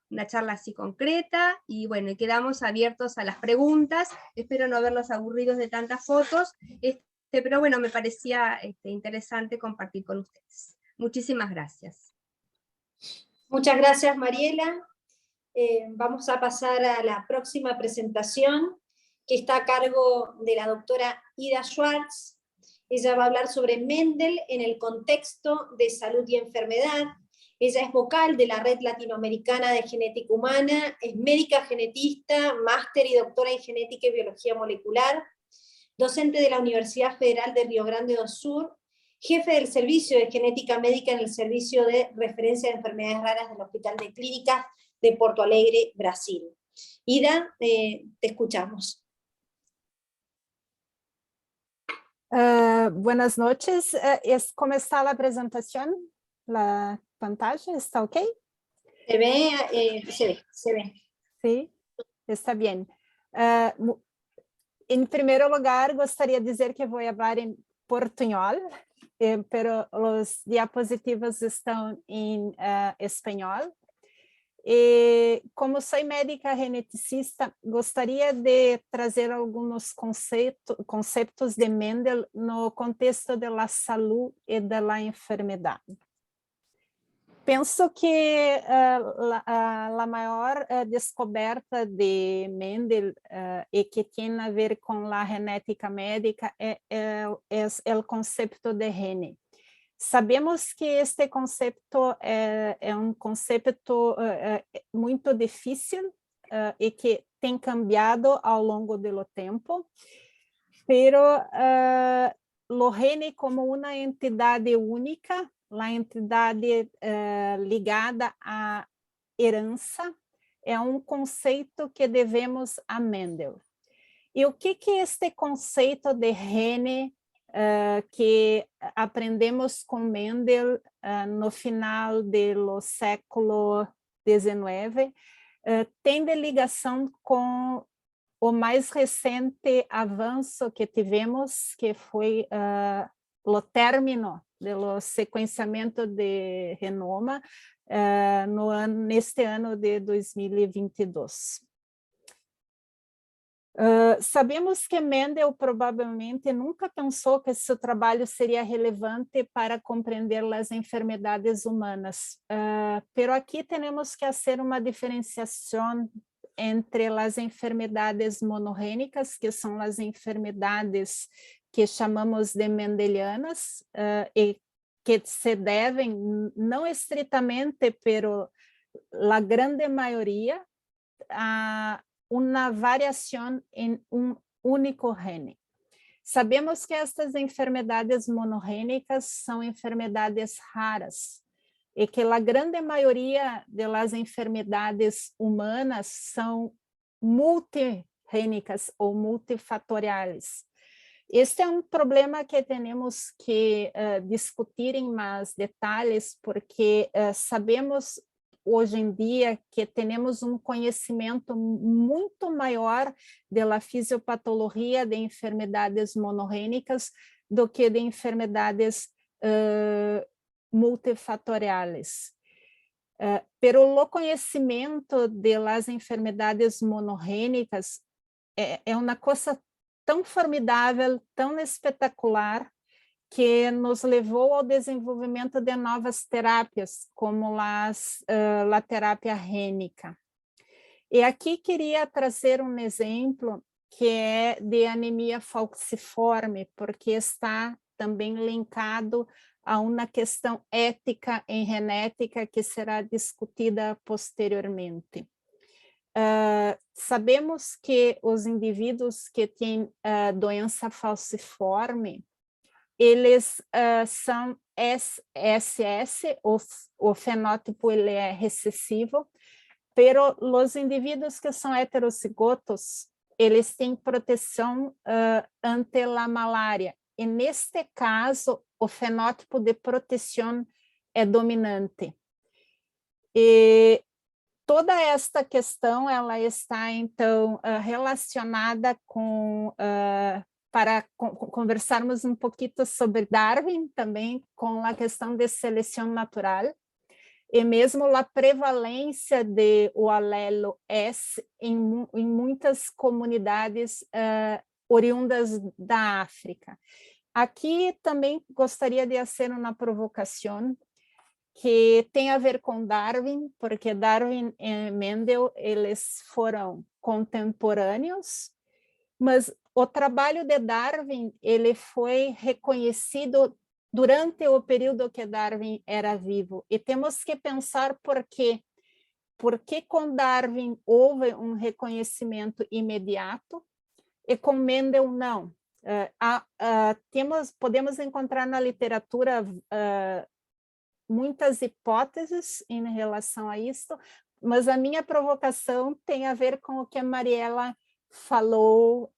una charla así concreta, y bueno, quedamos abiertos a las preguntas. Espero no verlos aburridos de tantas fotos, pero bueno, me parecía interesante compartir con ustedes. Muchísimas gracias. Muchas gracias, Mariela. Vamos a pasar a la próxima presentación, que está a cargo de la doctora Ida Schwartz. Ella va a hablar sobre Mendel en el contexto de salud y enfermedad. Ella es vocal de la Red Latinoamericana de Genética Humana, es médica genetista, máster y doctora en genética y biología molecular, docente de la Universidad Federal de Río Grande do Sur, jefe del servicio de genética médica en el servicio de referencia de enfermedades raras del Hospital de Clínicas de Porto Alegre, Brasil. Ida, te escuchamos. Buenas noches. ¿Cómo está la presentación? ¿La pantalla está ok? Se ve, se ve. Sí, está bien. En primer lugar, gostaria de dizer que vou falar em portunhol, pero os diapositivas estão em espanhol. Como sou médica geneticista, gostaria de trazer alguns conceitos de Mendel no contexto da saúde e da enfermidade. Penso que a maior descoberta de Mendel e que tem a ver com a genética médica é o conceito de gene. Sabemos que este conceito é um conceito muito difícil e que tem cambiado ao longo do tempo, pero o gene como uma entidade única, a entidade ligada à herança, é um conceito que devemos a Mendel. E o que este conceito de gene que aprendemos com Mendel no final do século XIX tem de ligação com o mais recente avanço que tivemos, que foi o término do sequenciamento de genoma neste ano de 2022. Sabemos que Mendel provavelmente nunca pensou que seu trabalho seria relevante para compreender as enfermidades humanas, pero aqui temos que fazer uma diferenciação entre as enfermidades monogênicas, que são as enfermidades que chamamos de mendelianas, e que se devem, não estritamente, pero a grande maioria, a uma variação em único gene. Sabemos que estas enfermidades monogênicas são enfermidades raras e que a grande maioria das enfermidades humanas são multigênicas ou multifatoriais. Este é um problema que temos que discutir em mais detalhes, porque sabemos hoje em dia que temos um conhecimento muito maior da fisiopatologia de enfermidades monogênicas do que de enfermidades multifatoriais. Pero o conhecimento das enfermidades monogênicas é uma coisa tão formidável, tão espetacular, que nos levou ao desenvolvimento de novas terápias, como a terapia gênica. E aqui queria trazer um exemplo que é de anemia falciforme, porque está também linkado a uma questão ética em genética que será discutida posteriormente. Sabemos que os indivíduos que têm doença falciforme, eles são SS, o fenótipo ele é recessivo, pero os indivíduos que são heterocigotos, eles têm proteção ante a malária. E neste caso, o fenótipo de proteção é dominante. E toda esta questão ela está, então, relacionada com... para conversarmos um pouquinho sobre Darwin, também com a questão de seleção natural. e mesmo a prevalência de o alelo S em muitas comunidades oriundas da África. Aqui também gostaria de fazer uma provocação que tem a ver com Darwin, porque Darwin e Mendel, eles foram contemporâneos, mas o trabalho de Darwin, ele foi reconhecido durante o período que Darwin era vivo, e temos que pensar por quê. Por que com Darwin houve um reconhecimento imediato e com Mendel não? Podemos encontrar na literatura muitas hipóteses em relação a isso, mas a minha provocação tem a ver com o que a Mariela falou,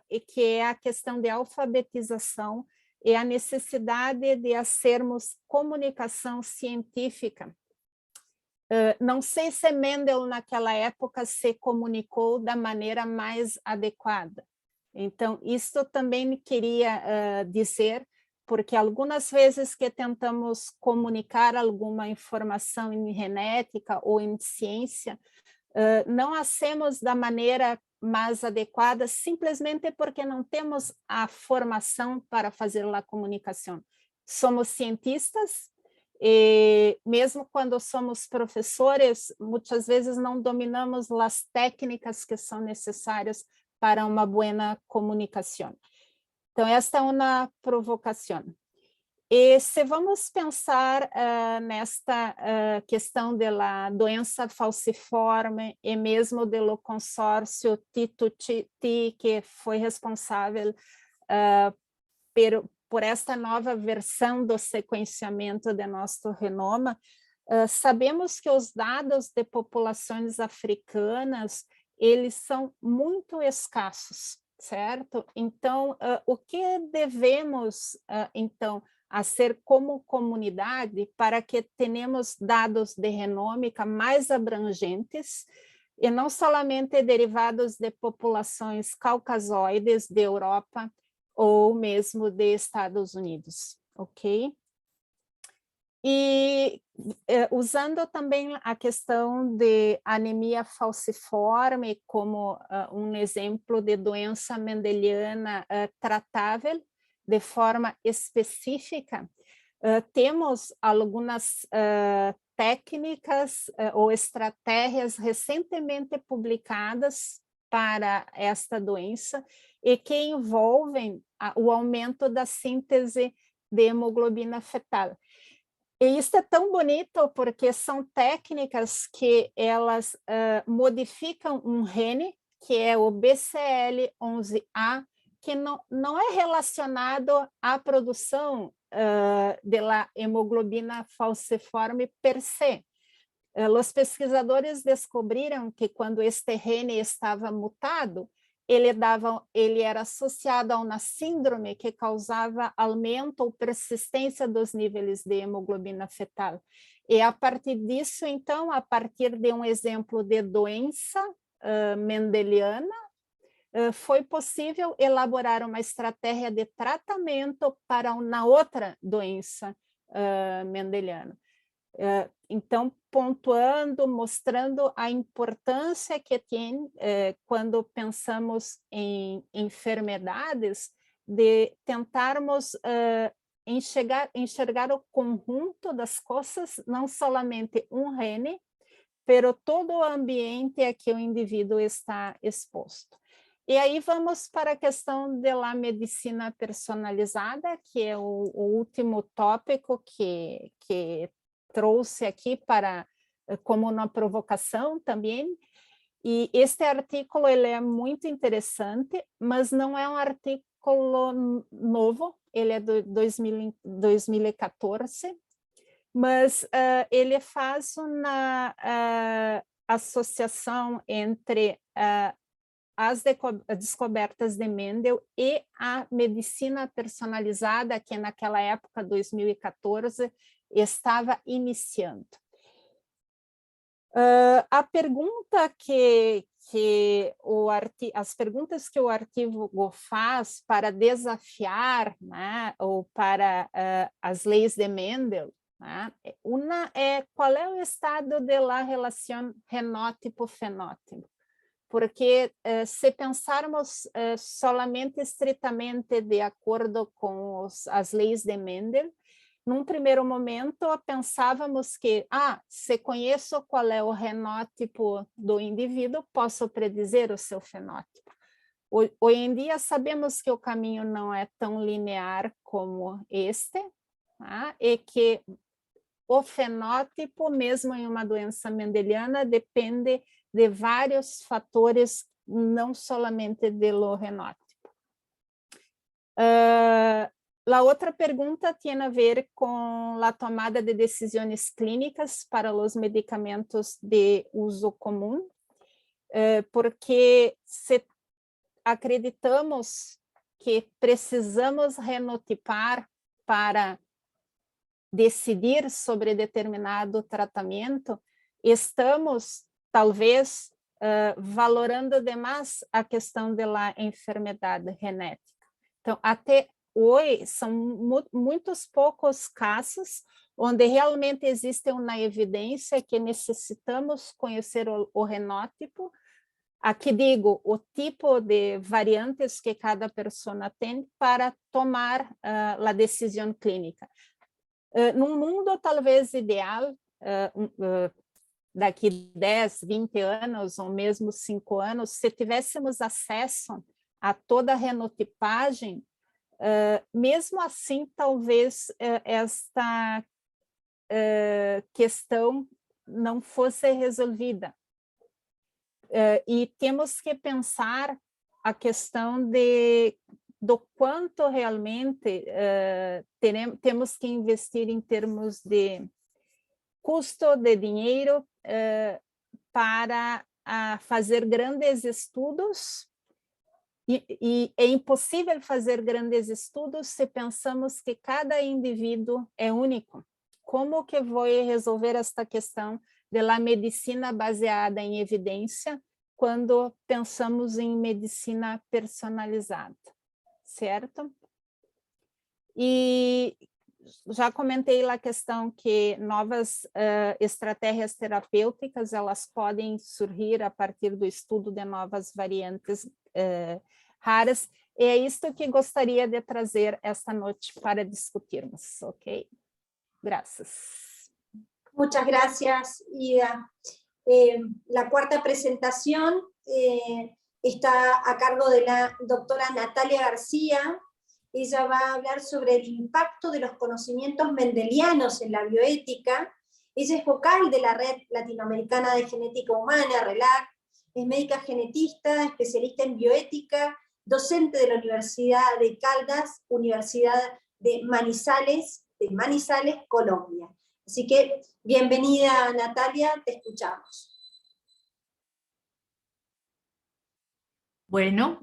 e que é a questão de alfabetização e a necessidade de fazermos comunicação científica. Não sei se Mendel, naquela época, se comunicou da maneira mais adequada. Então, isso também queria dizer, porque algumas vezes que tentamos comunicar alguma informação em genética ou em ciência, não hacemos da maneira mais adequada, simplesmente porque não temos a formação para fazer a comunicação. Somos cientistas, e mesmo quando somos professores, muitas vezes não dominamos as técnicas que são necessárias para uma boa comunicação. Então, esta é uma provocação. E se vamos pensar nesta questão da doença falciforme e mesmo do consórcio TITU-TI, que foi responsável por esta nova versão do sequenciamento de nosso genoma, sabemos que os dados de populações africanas, eles são muito escassos, certo? Então, o que devemos, então, fazer como comunidade para que tenhamos dados de genômica mais abrangentes e não somente derivados de populações caucasoides de Europa ou mesmo de Estados Unidos, ok? E usando também a questão de anemia falciforme como um exemplo de doença mendeliana tratável de forma específica, temos algumas técnicas ou estratégias recentemente publicadas para esta doença e que envolvem o aumento da síntese de hemoglobina fetal. E isso é tão bonito porque são técnicas que elas modificam um gene, que é o BCL11A, que não é relacionado à produção da hemoglobina falciforme per se. Os pesquisadores descobriram que quando este gene estava mutado, ele era associado a uma síndrome que causava aumento ou persistência dos níveis de hemoglobina fetal. E a partir disso, então, a partir de um exemplo de doença mendeliana, foi possível elaborar uma estratégia de tratamento para uma outra doença mendeliana. Então, pontuando, mostrando a importância que tem quando pensamos em enfermidades, de tentarmos enxergar o conjunto das coisas, não somente um gene, mas todo o ambiente a que o indivíduo está exposto. E aí vamos para a questão da medicina personalizada, que é o último tópico que trouxe aqui como uma provocação também. E este artigo ele é muito interessante, mas não é um artigo novo, ele é de 2014, mas ele faz uma associação entre as descobertas de Mendel e a medicina personalizada, que naquela época, 2014, estava iniciando. A pergunta as perguntas que o artigo faz para desafiar, né, ou para as leis de Mendel, Tá? Uma é qual é o estado da relação genótipo-fenótipo. Porque se pensarmos solamente estritamente de acordo com as leis de Mendel, num primeiro momento pensávamos que, se conheço qual é o genótipo do indivíduo, posso predizer o seu fenótipo. Hoje em dia sabemos que o caminho não é tão linear como este, tá? E que o fenótipo, mesmo em uma doença mendeliana, depende de vários fatores, não somente do genótipo. A outra pergunta tem a ver com a tomada de decisões clínicas para os medicamentos de uso comum, porque se acreditamos que precisamos renotipar para decidir sobre determinado tratamento, estamos, talvez, valorando demais a questão da enfermidade genética. Então, até hoje, são muitos poucos casos onde realmente existe uma evidência que necessitamos conhecer o genótipo. Aqui digo, o tipo de variantes que cada pessoa tem para tomar a decisão clínica. Num mundo talvez ideal, daqui 10, 20 anos, ou mesmo 5 anos, se tivéssemos acesso a toda a renotipagem, mesmo assim, talvez esta questão não fosse resolvida. E temos que pensar a questão do quanto realmente temos que investir em termos de custo de dinheiro para fazer grandes estudos, e é impossível fazer grandes estudos se pensamos que cada indivíduo é único. Como que vou resolver esta questão da medicina baseada em evidência quando pensamos em medicina personalizada? Certo? E já comentei a questão que novas estratégias terapêuticas, elas podem surgir a partir do estudo de novas variantes raras, e é isto que gostaria de trazer esta noite para discutirmos, ok? Gracias. Muchas gracias, Ida. La cuarta presentación está a cargo de la doctora Natalia García. Ella va a hablar sobre el impacto de los conocimientos mendelianos en la bioética. Ella es vocal de la Red Latinoamericana de Genética Humana, RELAC, es médica genetista, especialista en bioética, docente de la Universidad de Caldas, Universidad de Manizales, Colombia. Así que, bienvenida, Natalia, te escuchamos. Bueno,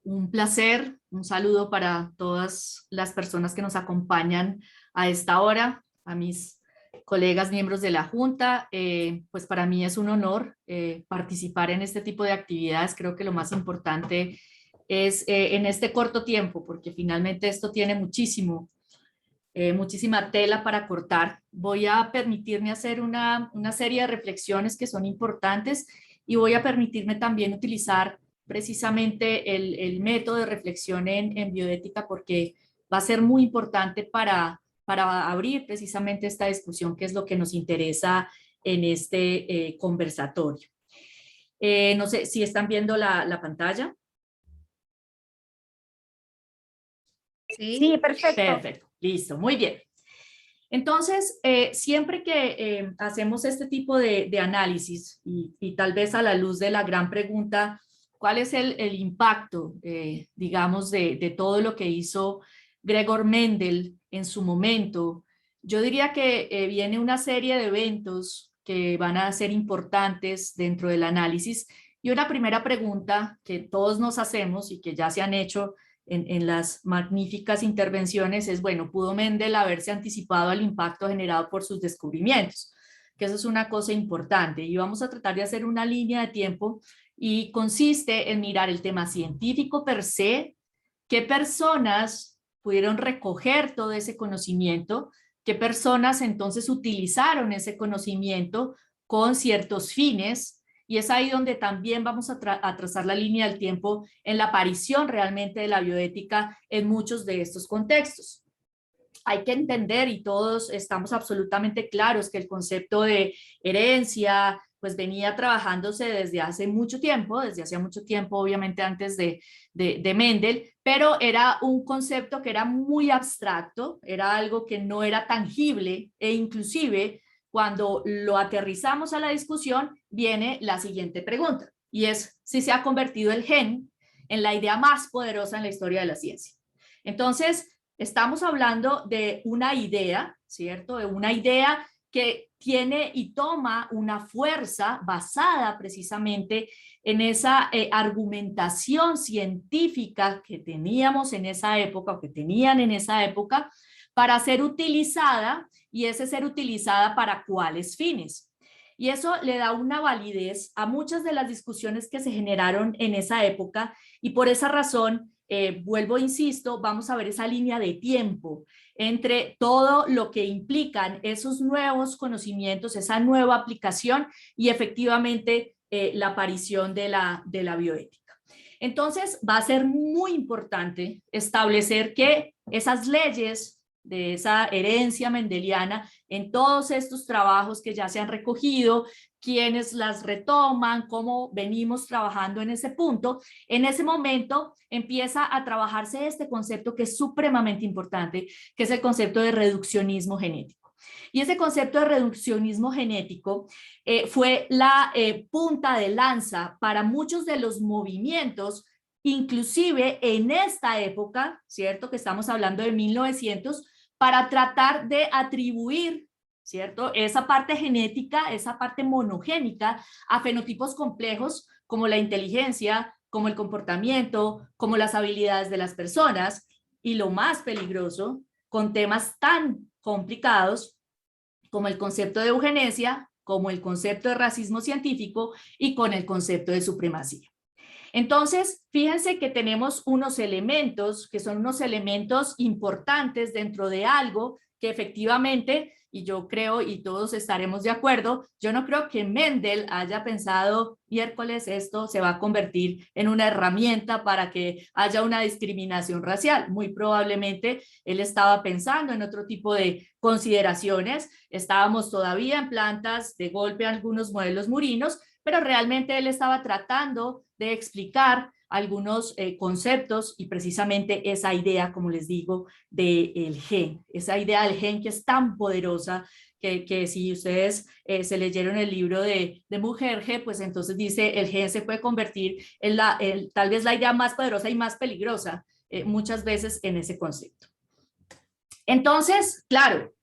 un placer, un saludo para todas las personas que nos acompañan a esta hora, a mis colegas miembros de la Junta. Pues para mí es un honor participar en este tipo de actividades. Creo que lo más importante es en este corto tiempo, porque finalmente esto tiene muchísima tela para cortar. Voy a permitirme hacer una serie de reflexiones que son importantes, y voy a permitirme también utilizar precisamente el método de reflexión en bioética, porque va a ser muy importante para abrir precisamente esta discusión, que es lo que nos interesa en este conversatorio. No sé si están viendo la pantalla. Sí, perfecto. Perfecto, listo, muy bien. Entonces, siempre que hacemos este tipo de análisis, y tal vez a la luz de la gran pregunta, ¿cuál es el impacto, digamos, de todo lo que hizo Gregor Mendel en su momento? Yo diría que viene una serie de eventos que van a ser importantes dentro del análisis, y una primera pregunta que todos nos hacemos y que ya se han hecho en las magníficas intervenciones es, bueno, ¿pudo Mendel haberse anticipado al impacto generado por sus descubrimientos? Que eso es una cosa importante, y vamos a tratar de hacer una línea de tiempo, y consiste en mirar el tema científico per se, qué personas pudieron recoger todo ese conocimiento, qué personas entonces utilizaron ese conocimiento con ciertos fines, y es ahí donde también vamos a trazar la línea del tiempo en la aparición realmente de la bioética en muchos de estos contextos. Hay que entender, y todos estamos absolutamente claros, que el concepto de herencia pues venía trabajándose desde hace mucho tiempo, obviamente antes de Mendel, pero era un concepto que era muy abstracto, era algo que no era tangible, e inclusive cuando lo aterrizamos a la discusión viene la siguiente pregunta, y es si se ha convertido el gen en la idea más poderosa en la historia de la ciencia. Entonces, estamos hablando de una idea, ¿cierto? De una idea que tiene y toma una fuerza basada precisamente en esa argumentación científica que teníamos en esa época, o que tenían en esa época, para ser utilizada, y ese ser utilizada para cuáles fines. Y eso le da una validez a muchas de las discusiones que se generaron en esa época, y por esa razón, vuelvo, insisto, vamos a ver esa línea de tiempo entre todo lo que implican esos nuevos conocimientos, esa nueva aplicación y efectivamente la aparición de la bioética. Entonces va a ser muy importante establecer que esas leyes de esa herencia mendeliana en todos estos trabajos que ya se han recogido, quienes las retoman, cómo venimos trabajando en ese punto, en ese momento empieza a trabajarse este concepto que es supremamente importante, que es el concepto de reduccionismo genético. Y ese concepto de reduccionismo genético fue la punta de lanza para muchos de los movimientos, inclusive en esta época, ¿cierto? Que estamos hablando de 1900, para tratar de atribuir, ¿cierto?, esa parte genética, esa parte monogénica a fenotipos complejos como la inteligencia, como el comportamiento, como las habilidades de las personas, y lo más peligroso, con temas tan complicados como el concepto de eugenesia, como el concepto de racismo científico y con el concepto de supremacía. Entonces, fíjense que tenemos unos elementos que son unos elementos importantes dentro de algo que efectivamente, y yo creo, y todos estaremos de acuerdo, yo no creo que Mendel haya pensado, miércoles, esto se va a convertir en una herramienta para que haya una discriminación racial. Muy probablemente él estaba pensando en otro tipo de consideraciones. Estábamos todavía en plantas, de golpe algunos modelos murinos, pero realmente él estaba tratando de explicar algunos conceptos, y precisamente esa idea, como les digo, del gen, esa idea del gen que es tan poderosa, que si ustedes se leyeron el libro de Mukherjee, pues entonces dice, el gen se puede convertir en tal vez la idea más poderosa y más peligrosa muchas veces en ese concepto. Entonces, claro,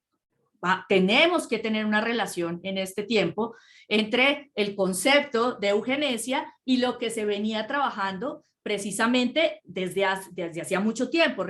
tenemos que tener una relación en este tiempo entre el concepto de eugenesia y lo que se venía trabajando precisamente desde hacía mucho tiempo.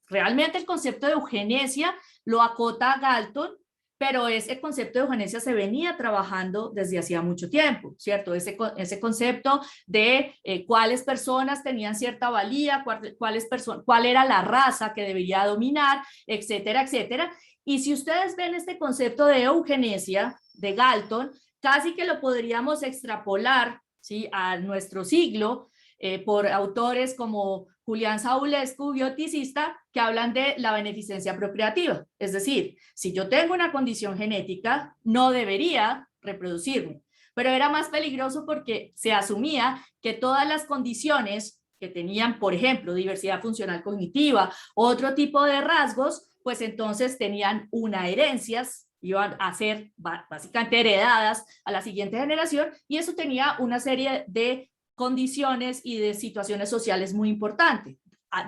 Realmente el concepto de eugenesia lo acota Galton, pero ese concepto de eugenesia se venía trabajando desde hacía mucho tiempo, ¿cierto? Ese concepto de cuáles personas tenían cierta valía, cuál era la raza que debería dominar, etcétera, etcétera. Y si ustedes ven este concepto de eugenesia de Galton, casi que lo podríamos extrapolar, ¿sí?, a nuestro siglo por autores como Julián Savulescu, bioticista, que hablan de la beneficencia procreativa. Es decir, si yo tengo una condición genética, no debería reproducirme. Pero era más peligroso porque se asumía que todas las condiciones que tenían, por ejemplo, diversidad funcional cognitiva, otro tipo de rasgos, pues entonces tenían una herencia, iban a ser básicamente heredadas a la siguiente generación, y eso tenía una serie de condiciones y de situaciones sociales muy importantes.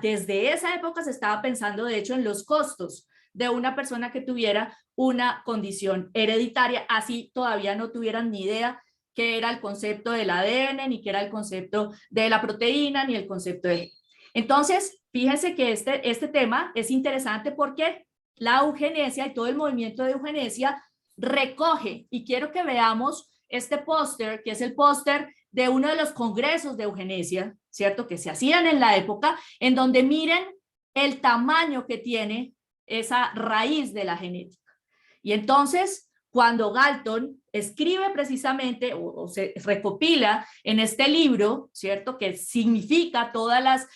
Desde esa época se estaba pensando, de hecho, en los costos de una persona que tuviera una condición hereditaria, así todavía no tuvieran ni idea qué era el concepto del ADN, ni qué era el concepto de la proteína, ni el concepto de gen. Entonces, fíjense que este tema es interesante porque la eugenesia y todo el movimiento de eugenesia recoge, y quiero que veamos este póster, que es el póster de uno de los congresos de eugenesia, ¿cierto?, que se hacían en la época, en donde miren el tamaño que tiene esa raíz de la genética. Y entonces, cuando Galton escribe precisamente o se recopila en este libro, ¿cierto? Que significa todas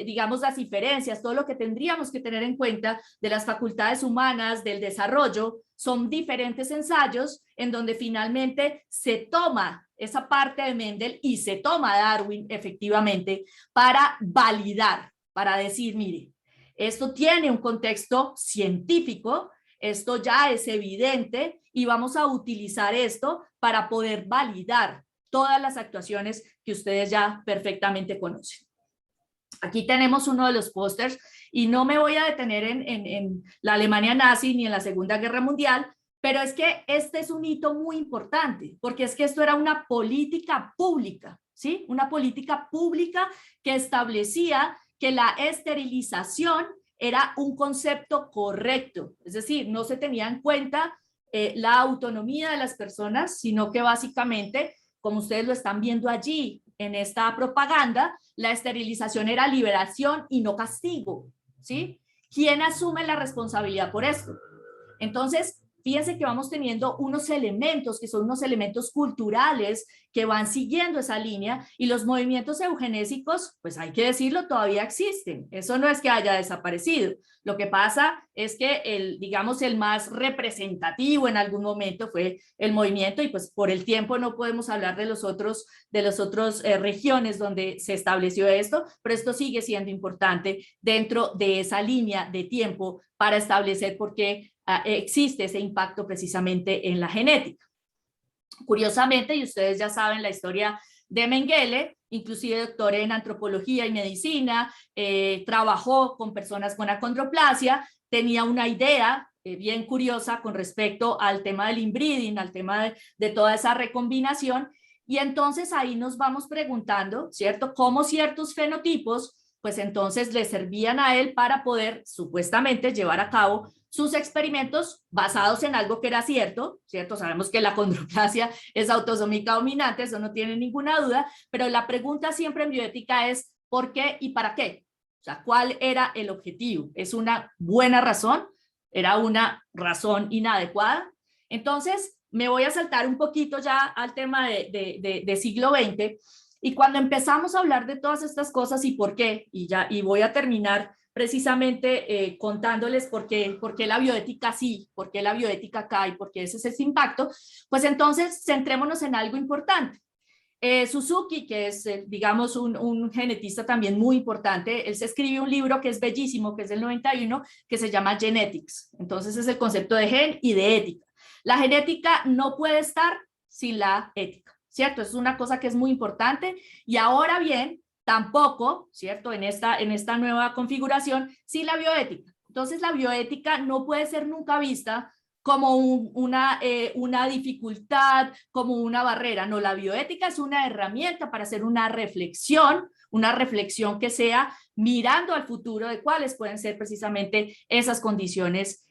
digamos, las diferencias, todo lo que tendríamos que tener en cuenta de las facultades humanas, del desarrollo, son diferentes ensayos en donde finalmente se toma esa parte de Mendel y se toma Darwin efectivamente para validar, para decir, mire, esto tiene un contexto científico, esto ya es evidente y vamos a utilizar esto para poder validar todas las actuaciones que ustedes ya perfectamente conocen. Aquí tenemos uno de los pósters y no me voy a detener en la Alemania nazi ni en la Segunda Guerra Mundial, pero es que este es un hito muy importante, porque es que esto era una política pública, ¿sí? Una política pública que establecía que la esterilización era un concepto correcto, es decir, no se tenía en cuenta la autonomía de las personas, sino que básicamente, como ustedes lo están viendo allí en esta propaganda, la esterilización era liberación y no castigo, ¿sí? ¿Quién asume la responsabilidad por esto? Entonces, fíjense que vamos teniendo unos elementos que son unos elementos culturales que van siguiendo esa línea y los movimientos eugenésicos, pues hay que decirlo, todavía existen. Eso no es que haya desaparecido. Lo que pasa es que digamos, el más representativo en algún momento fue el movimiento y pues por el tiempo no podemos hablar de los otros regiones donde se estableció esto, pero esto sigue siendo importante dentro de esa línea de tiempo para establecer por qué existe ese impacto precisamente en la genética. Curiosamente, y ustedes ya saben la historia de Mengele, inclusive doctor en antropología y medicina, trabajó con personas con acondroplasia, tenía una idea bien curiosa con respecto al tema del inbreeding, al tema de toda esa recombinación, y entonces ahí nos vamos preguntando, ¿cierto?, cómo ciertos fenotipos, pues entonces le servían a él para poder supuestamente llevar a cabo sus experimentos basados en algo que era cierto, ¿cierto? Sabemos que la acondroplasia es autosómica dominante, eso no tiene ninguna duda, pero la pregunta siempre en bioética es ¿por qué y para qué? O sea, ¿cuál era el objetivo? ¿Es una buena razón? ¿Era una razón inadecuada? Entonces, me voy a saltar un poquito ya al tema de siglo XX, y cuando empezamos a hablar de todas estas cosas y por qué, y voy a terminar precisamente contándoles por qué la bioética sí, por qué la bioética acá y por qué ese es ese impacto, pues entonces centrémonos en algo importante. Suzuki, que es, digamos, un genetista también muy importante, él se escribe un libro que es bellísimo, que es del 91, que se llama Genetics. Entonces es el concepto de gen y de ética. La genética no puede estar sin la ética, ¿cierto? Es una cosa que es muy importante y ahora bien, tampoco, ¿cierto? En esta nueva configuración, sin la bioética. Entonces la bioética no puede ser nunca vista como una dificultad, como una barrera. No, la bioética es una herramienta para hacer una reflexión que sea mirando al futuro de cuáles pueden ser precisamente esas condiciones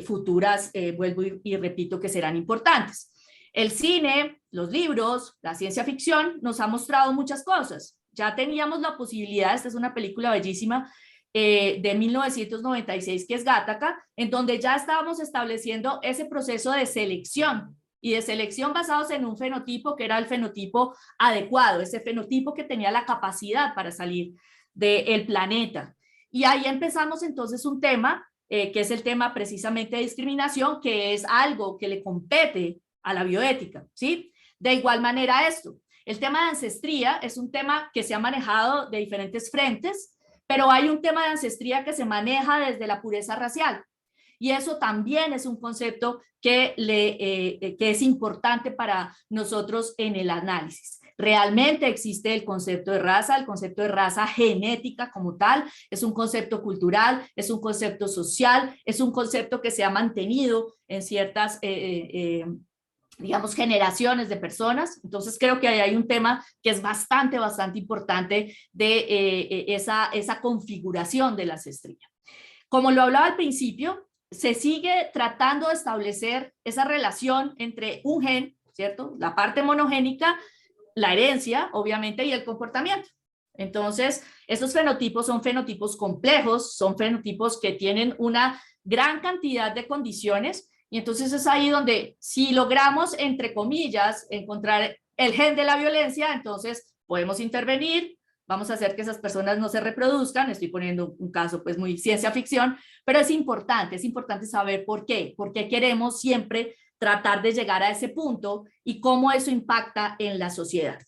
futuras, vuelvo y repito, que serán importantes. El cine, los libros, la ciencia ficción nos ha mostrado muchas cosas. Ya teníamos la posibilidad, esta es una película bellísima de 1996 que es Gattaca, en donde ya estábamos estableciendo ese proceso de selección y de selección basados en un fenotipo que era el fenotipo adecuado, ese fenotipo que tenía la capacidad para salir del planeta. Y ahí empezamos entonces un tema que es el tema precisamente de discriminación, que es algo que le compete a la bioética, ¿sí? De igual manera esto, el tema de ancestría es un tema que se ha manejado de diferentes frentes, pero hay un tema de ancestría que se maneja desde la pureza racial. Y eso también es un concepto que es importante para nosotros en el análisis. Realmente existe el concepto de raza genética como tal, es un concepto cultural, es un concepto social, es un concepto que se ha mantenido en ciertas digamos, generaciones de personas. Entonces creo que ahí hay un tema que es bastante importante de esa configuración de la ancestría. Como lo hablaba al principio, se sigue tratando de establecer esa relación entre un gen, ¿cierto? La parte monogénica, la herencia, obviamente, y el comportamiento. Entonces, esos fenotipos son fenotipos complejos, son fenotipos que tienen una gran cantidad de condiciones Y entonces es ahí donde si logramos, entre comillas, encontrar el gen de la violencia, entonces podemos intervenir, vamos a hacer que esas personas no se reproduzcan. Estoy poniendo un caso pues muy ciencia ficción, pero es importante saber por qué queremos siempre tratar de llegar a ese punto y cómo eso impacta en la sociedad.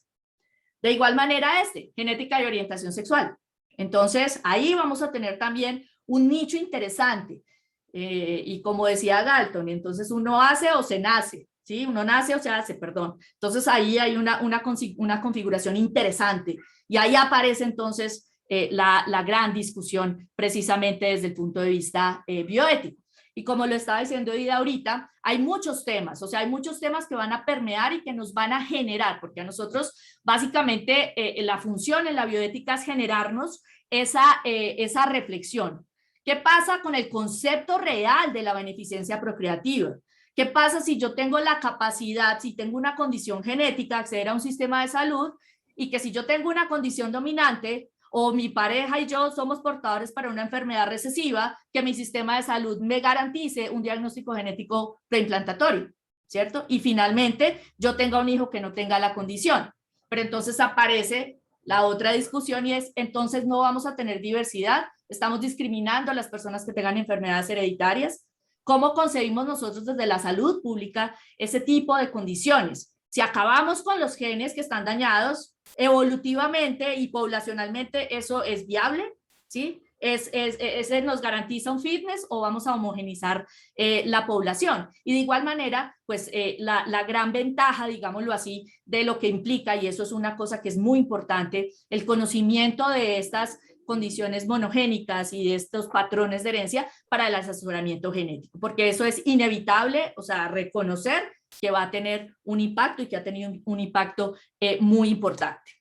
De igual manera genética y orientación sexual. Entonces ahí vamos a tener también un nicho interesante. Y como decía Galton, entonces uno hace o se nace, ¿sí? Uno nace o se hace, perdón. Entonces ahí hay una configuración interesante y ahí aparece entonces la gran discusión precisamente desde el punto de vista bioético. Y como lo estaba diciendo Ida ahorita, hay muchos temas, o sea, hay muchos temas que van a permear y que nos van a generar, porque a nosotros básicamente la función en la bioética es generarnos esa reflexión. ¿Qué pasa con el concepto real de la beneficencia procreativa? ¿Qué pasa si yo tengo la capacidad, si tengo una condición genética, de acceder a un sistema de salud y que si yo tengo una condición dominante o mi pareja y yo somos portadores para una enfermedad recesiva, que mi sistema de salud me garantice un diagnóstico genético preimplantatorio, ¿cierto? Y finalmente yo tenga un hijo que no tenga la condición. Pero entonces aparece la otra discusión y es, entonces no vamos a tener diversidad, estamos discriminando a las personas que tengan enfermedades hereditarias. ¿Cómo concebimos nosotros desde la salud pública ese tipo de condiciones? Si acabamos con los genes que están dañados, evolutivamente y poblacionalmente, ¿eso es viable? ¿Sí? ¿Ese nos garantiza un fitness o vamos a homogenizar la población? Y de igual manera, pues la gran ventaja, digámoslo así, de lo que implica, y eso es una cosa que es muy importante, el conocimiento de estas condiciones monogénicas y de estos patrones de herencia para el asesoramiento genético, porque eso es inevitable, o sea, reconocer que va a tener un impacto y que ha tenido un impacto muy importante.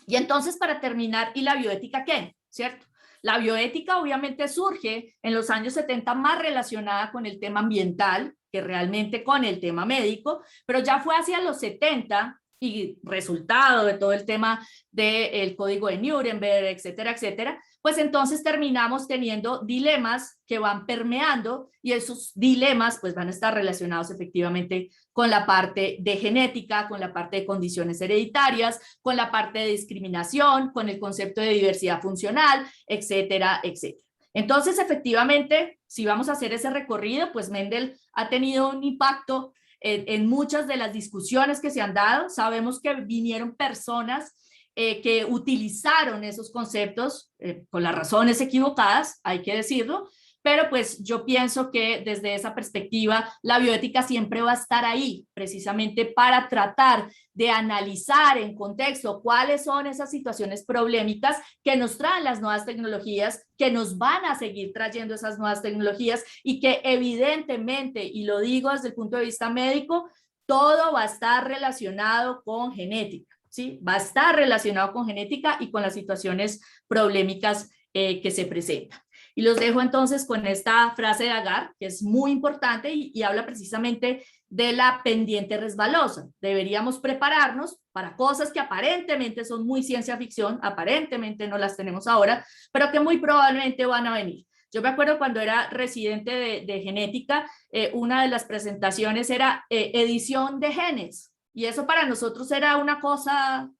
Y entonces, para terminar, ¿y la bioética qué? ¿Cierto? La bioética obviamente surge en los años 70 más relacionada con el tema ambiental que realmente con el tema médico, pero ya fue hacia los 70 y resultado de todo el tema del Código de Nuremberg, etcétera, etcétera, pues entonces terminamos teniendo dilemas que van permeando y esos dilemas pues van a estar relacionados efectivamente con la parte de genética, con la parte de condiciones hereditarias, con la parte de discriminación, con el concepto de diversidad funcional, etcétera, etcétera. Entonces, efectivamente, si vamos a hacer ese recorrido, pues Mendel ha tenido un impacto en muchas de las discusiones que se han dado. Sabemos que vinieron personas que utilizaron esos conceptos con las razones equivocadas, hay que decirlo, pero pues yo pienso que desde esa perspectiva la bioética siempre va a estar ahí, precisamente para tratar de analizar en contexto cuáles son esas situaciones problemáticas que nos traen las nuevas tecnologías, que nos van a seguir trayendo esas nuevas tecnologías y que evidentemente, y lo digo desde el punto de vista médico, todo va a estar relacionado con genética, ¿sí? Va a estar relacionado con genética y con las situaciones problemáticas que se presentan. Y los dejo entonces con esta frase de Agar, que es muy importante y habla precisamente de la pendiente resbalosa. Deberíamos prepararnos para cosas que aparentemente son muy ciencia ficción, aparentemente no las tenemos ahora, pero que muy probablemente van a venir. Yo me acuerdo cuando era residente de genética, una de las presentaciones era edición de genes, y eso para nosotros era una cosa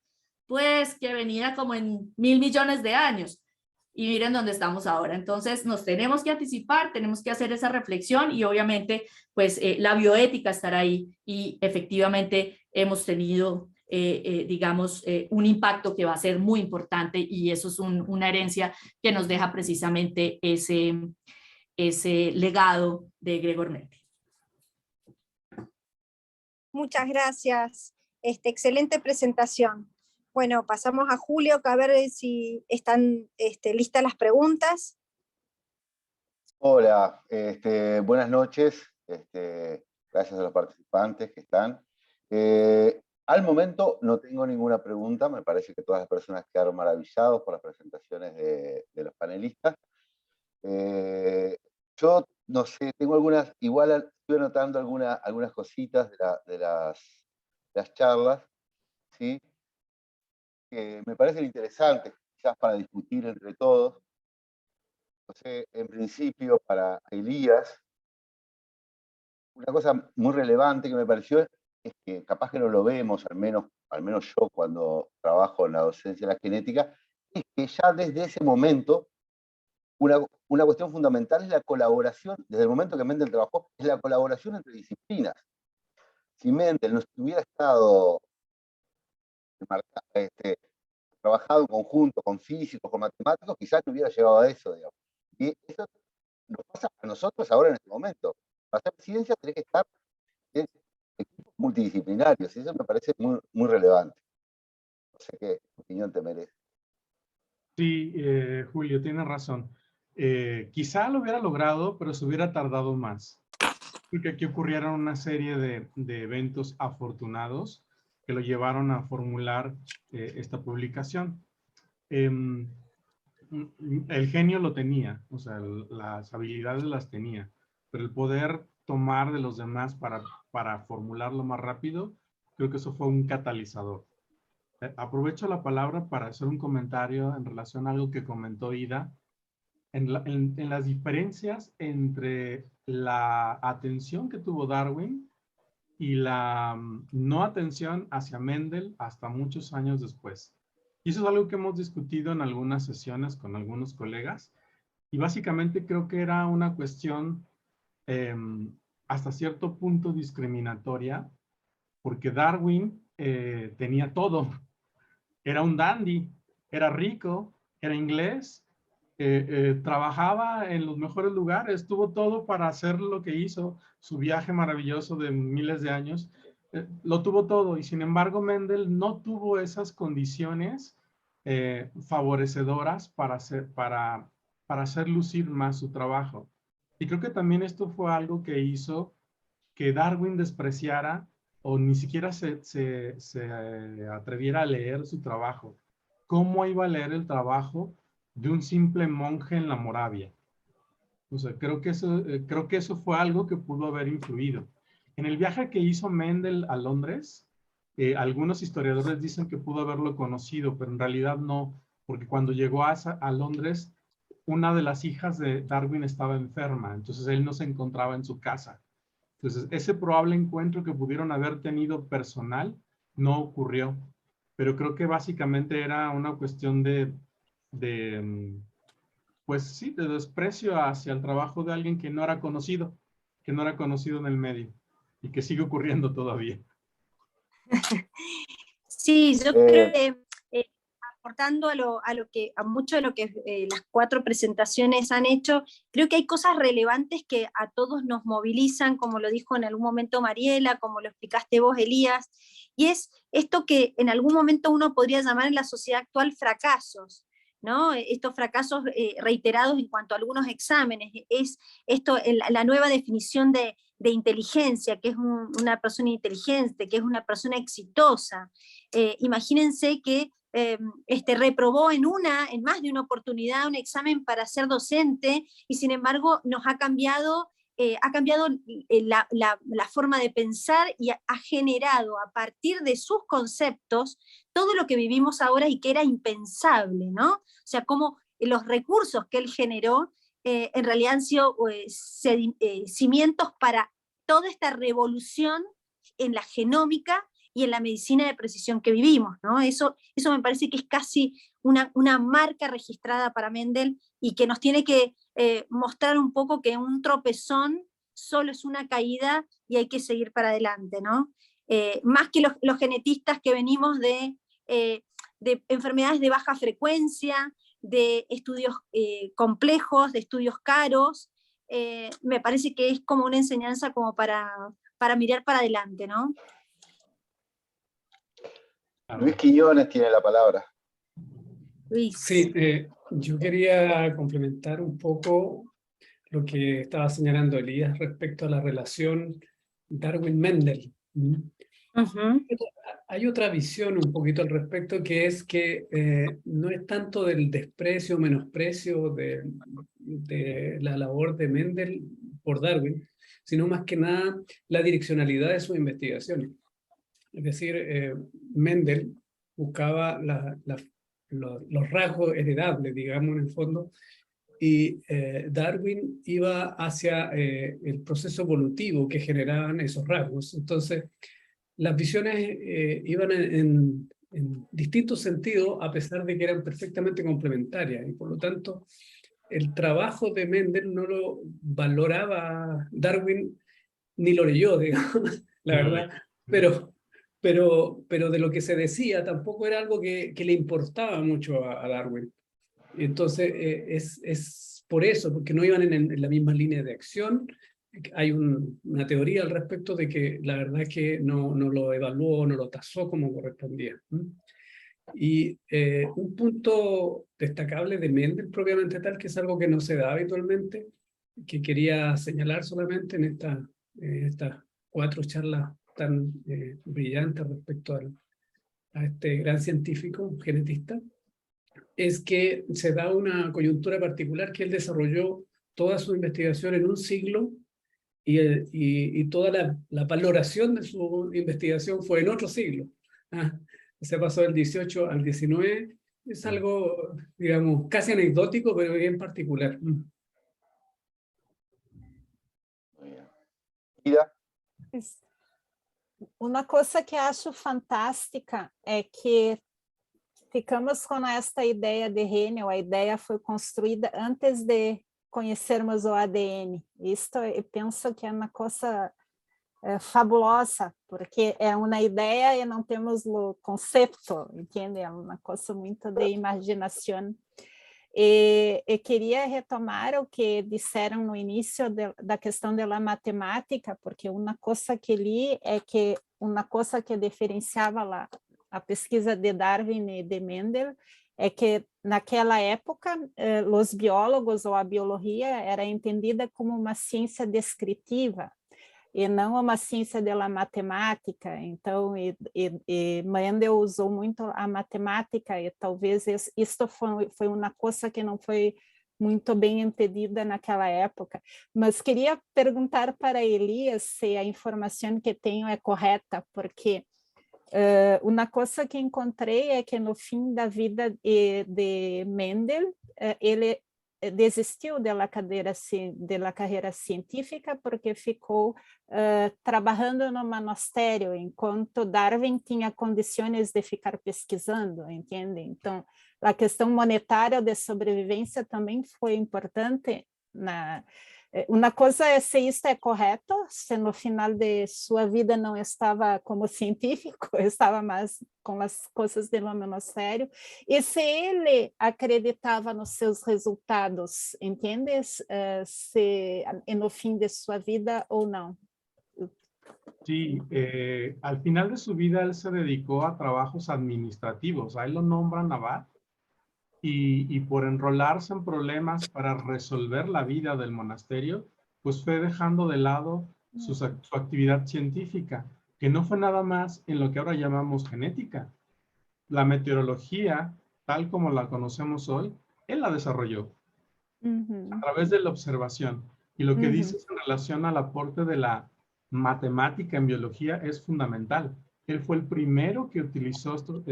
pues que venía como en 1.000 millones de años. Y miren dónde estamos ahora. Entonces nos tenemos que anticipar, tenemos que hacer esa reflexión y obviamente pues la bioética estará ahí y efectivamente hemos tenido digamos un impacto que va a ser muy importante y eso es una herencia que nos deja precisamente ese legado de Gregor Mendel. Muchas gracias. Excelente presentación. Bueno, pasamos a Julio, a ver si están listas las preguntas. Hola, buenas noches. Gracias a los participantes que están. Al momento no tengo ninguna pregunta, me parece que todas las personas quedaron maravillados por las presentaciones de los panelistas. Yo no sé, tengo algunas, igual estoy anotando algunas cositas de las charlas, ¿sí? Que me parecen interesantes, quizás para discutir entre todos. No sé, en principio para Elías, una cosa muy relevante que me pareció es que capaz que no lo vemos, al menos yo cuando trabajo en la docencia de la genética, es que ya desde ese momento una cuestión fundamental es la colaboración, desde el momento que Mendel trabajó, es la colaboración entre disciplinas. Si Mendel no hubiera estado trabajado en conjunto con físicos, con matemáticos, quizás no hubiera llegado a eso, digamos. Y eso nos pasa a nosotros ahora en este momento. Para hacer ciencia tenés que estar en equipos multidisciplinarios, y eso me parece muy, muy relevante. No sé qué opinión te merece. Sí, Julio, tienes razón. Quizá lo hubiera logrado, pero se hubiera tardado más. Porque aquí ocurrieron una serie de eventos afortunados que lo llevaron a formular esta publicación. El genio lo tenía, o sea, las habilidades las tenía, pero el poder tomar de los demás para formularlo más rápido, creo que eso fue un catalizador. Aprovecho la palabra para hacer un comentario en relación a algo que comentó Ida, en las diferencias entre la atención que tuvo Darwin y la no atención hacia Mendel hasta muchos años después. Y eso es algo que hemos discutido en algunas sesiones con algunos colegas, y básicamente creo que era una cuestión hasta cierto punto discriminatoria, porque Darwin tenía todo. Era un dandy, era rico, era inglés, trabajaba en los mejores lugares, tuvo todo para hacer lo que hizo, su viaje maravilloso de miles de años, lo tuvo todo, y sin embargo Mendel no tuvo esas condiciones favorecedoras para hacer lucir más su trabajo. Y creo que también esto fue algo que hizo que Darwin despreciara o ni siquiera se atreviera a leer su trabajo. ¿Cómo iba a leer el trabajo de un simple monje en la Moravia? O sea, creo que eso fue algo que pudo haber influido. En el viaje que hizo Mendel a Londres, algunos historiadores dicen que pudo haberlo conocido, pero en realidad no, porque cuando llegó a Londres, una de las hijas de Darwin estaba enferma, entonces él no se encontraba en su casa. Entonces, ese probable encuentro que pudieron haber tenido personal no ocurrió, pero creo que básicamente era una cuestión pues sí, de desprecio hacia el trabajo de alguien que no era conocido en el medio, y que sigue ocurriendo todavía. Sí, yo creo que aportando a mucho de lo que las 4 presentaciones han hecho, creo que hay cosas relevantes que a todos nos movilizan, como lo dijo en algún momento Mariela, como lo explicaste vos, Elías, y es esto que en algún momento uno podría llamar en la sociedad actual fracasos, ¿no? Estos fracasos reiterados en cuanto a algunos exámenes, es esto, la nueva definición de inteligencia, que es una persona inteligente, que es una persona exitosa. Imagínense que reprobó en más de una oportunidad un examen para ser docente, y sin embargo nos ha cambiado la forma de pensar, y ha generado a partir de sus conceptos todo lo que vivimos ahora y que era impensable, ¿no? O sea, como los recursos que él generó en realidad han sido cimientos para toda esta revolución en la genómica y en la medicina de precisión que vivimos, ¿no? Eso me parece que es casi una marca registrada para Mendel, y que nos tiene que mostrar un poco que un tropezón solo es una caída y hay que seguir para adelante, ¿no? Más que los genetistas que venimos de enfermedades de baja frecuencia, de estudios complejos, de estudios caros, me parece que es como una enseñanza como para mirar para adelante, ¿no? Luis Quiñones tiene la palabra. Luis. Sí, yo quería complementar un poco lo que estaba señalando Elías respecto a la relación Darwin-Mendel. Uh-huh. Hay otra visión un poquito al respecto, que es que no es tanto del desprecio o menosprecio de la labor de Mendel por Darwin, sino más que nada la direccionalidad de sus investigaciones. Es decir, Mendel buscaba los rasgos heredables, digamos, en el fondo, y Darwin iba hacia el proceso evolutivo que generaban esos rasgos. Entonces, las visiones iban en distintos sentidos, a pesar de que eran perfectamente complementarias, y por lo tanto, el trabajo de Mendel no lo valoraba Darwin, ni lo leyó, digamos, la verdad, pero de lo que se decía tampoco era algo que le importaba mucho a Darwin. Entonces, es por eso, porque no iban en la misma línea de acción. Hay una teoría al respecto de que la verdad es que no lo evaluó, no lo tasó como correspondía. Y un punto destacable de Mendel propiamente tal, que es algo que no se da habitualmente, que quería señalar solamente en estas 4 charlas tan brillantes respecto a este gran científico, genetista, es que se da una coyuntura particular que él desarrolló toda su investigación en un siglo y toda la valoración de su investigación fue en otro siglo. Se pasó del 18 al 19. Es algo, digamos, casi anecdótico, pero bien particular. Muy bien. Ida. Uma coisa que acho fantástica é que ficamos com esta ideia de Heniel, a ideia foi construída antes de conhecermos o ADN. Isto eu penso que é uma coisa fabulosa, porque é uma ideia e não temos o conceito, entende? É uma coisa muito de imaginação. E queria retomar o que disseram no início da questão da matemática, porque uma coisa que li é que uma coisa que diferenciava a pesquisa de Darwin e de Mendel é que naquela época os biólogos ou a biologia era entendida como uma ciência descritiva e não uma ciência da matemática. Então, Mendel usou muito a matemática e talvez isto foi uma coisa que não foi muito bem entendida naquela época. Mas queria perguntar para Elias se a informação que tenho é correta, porque uma coisa que encontrei é que no fim da vida de Mendel, ele desistiu da carreira científica porque ficou trabalhando no monastério, enquanto Darwin tinha condições de ficar pesquisando, entende? Então, a questão monetária de sobrevivência também foi importante. Uma coisa é se isto é correto, se no final de sua vida não estava como científico, estava mais com as coisas do monastério, e se ele acreditava nos seus resultados, entendes? Se no fim de sua vida ou não. Sí, al final de su vida él se dedicó a trabajos administrativos, a él lo nombran abad, y por enrolarse en problemas para resolver la vida del monasterio, pues fue dejando de lado su actividad científica, que no fue nada más en lo que ahora llamamos genética. La meteorología, tal como la conocemos hoy, él la desarrolló a través de la observación. Y lo que dices en relación al aporte de la matemática en biología es fundamental. Él fue el primero que utilizó estos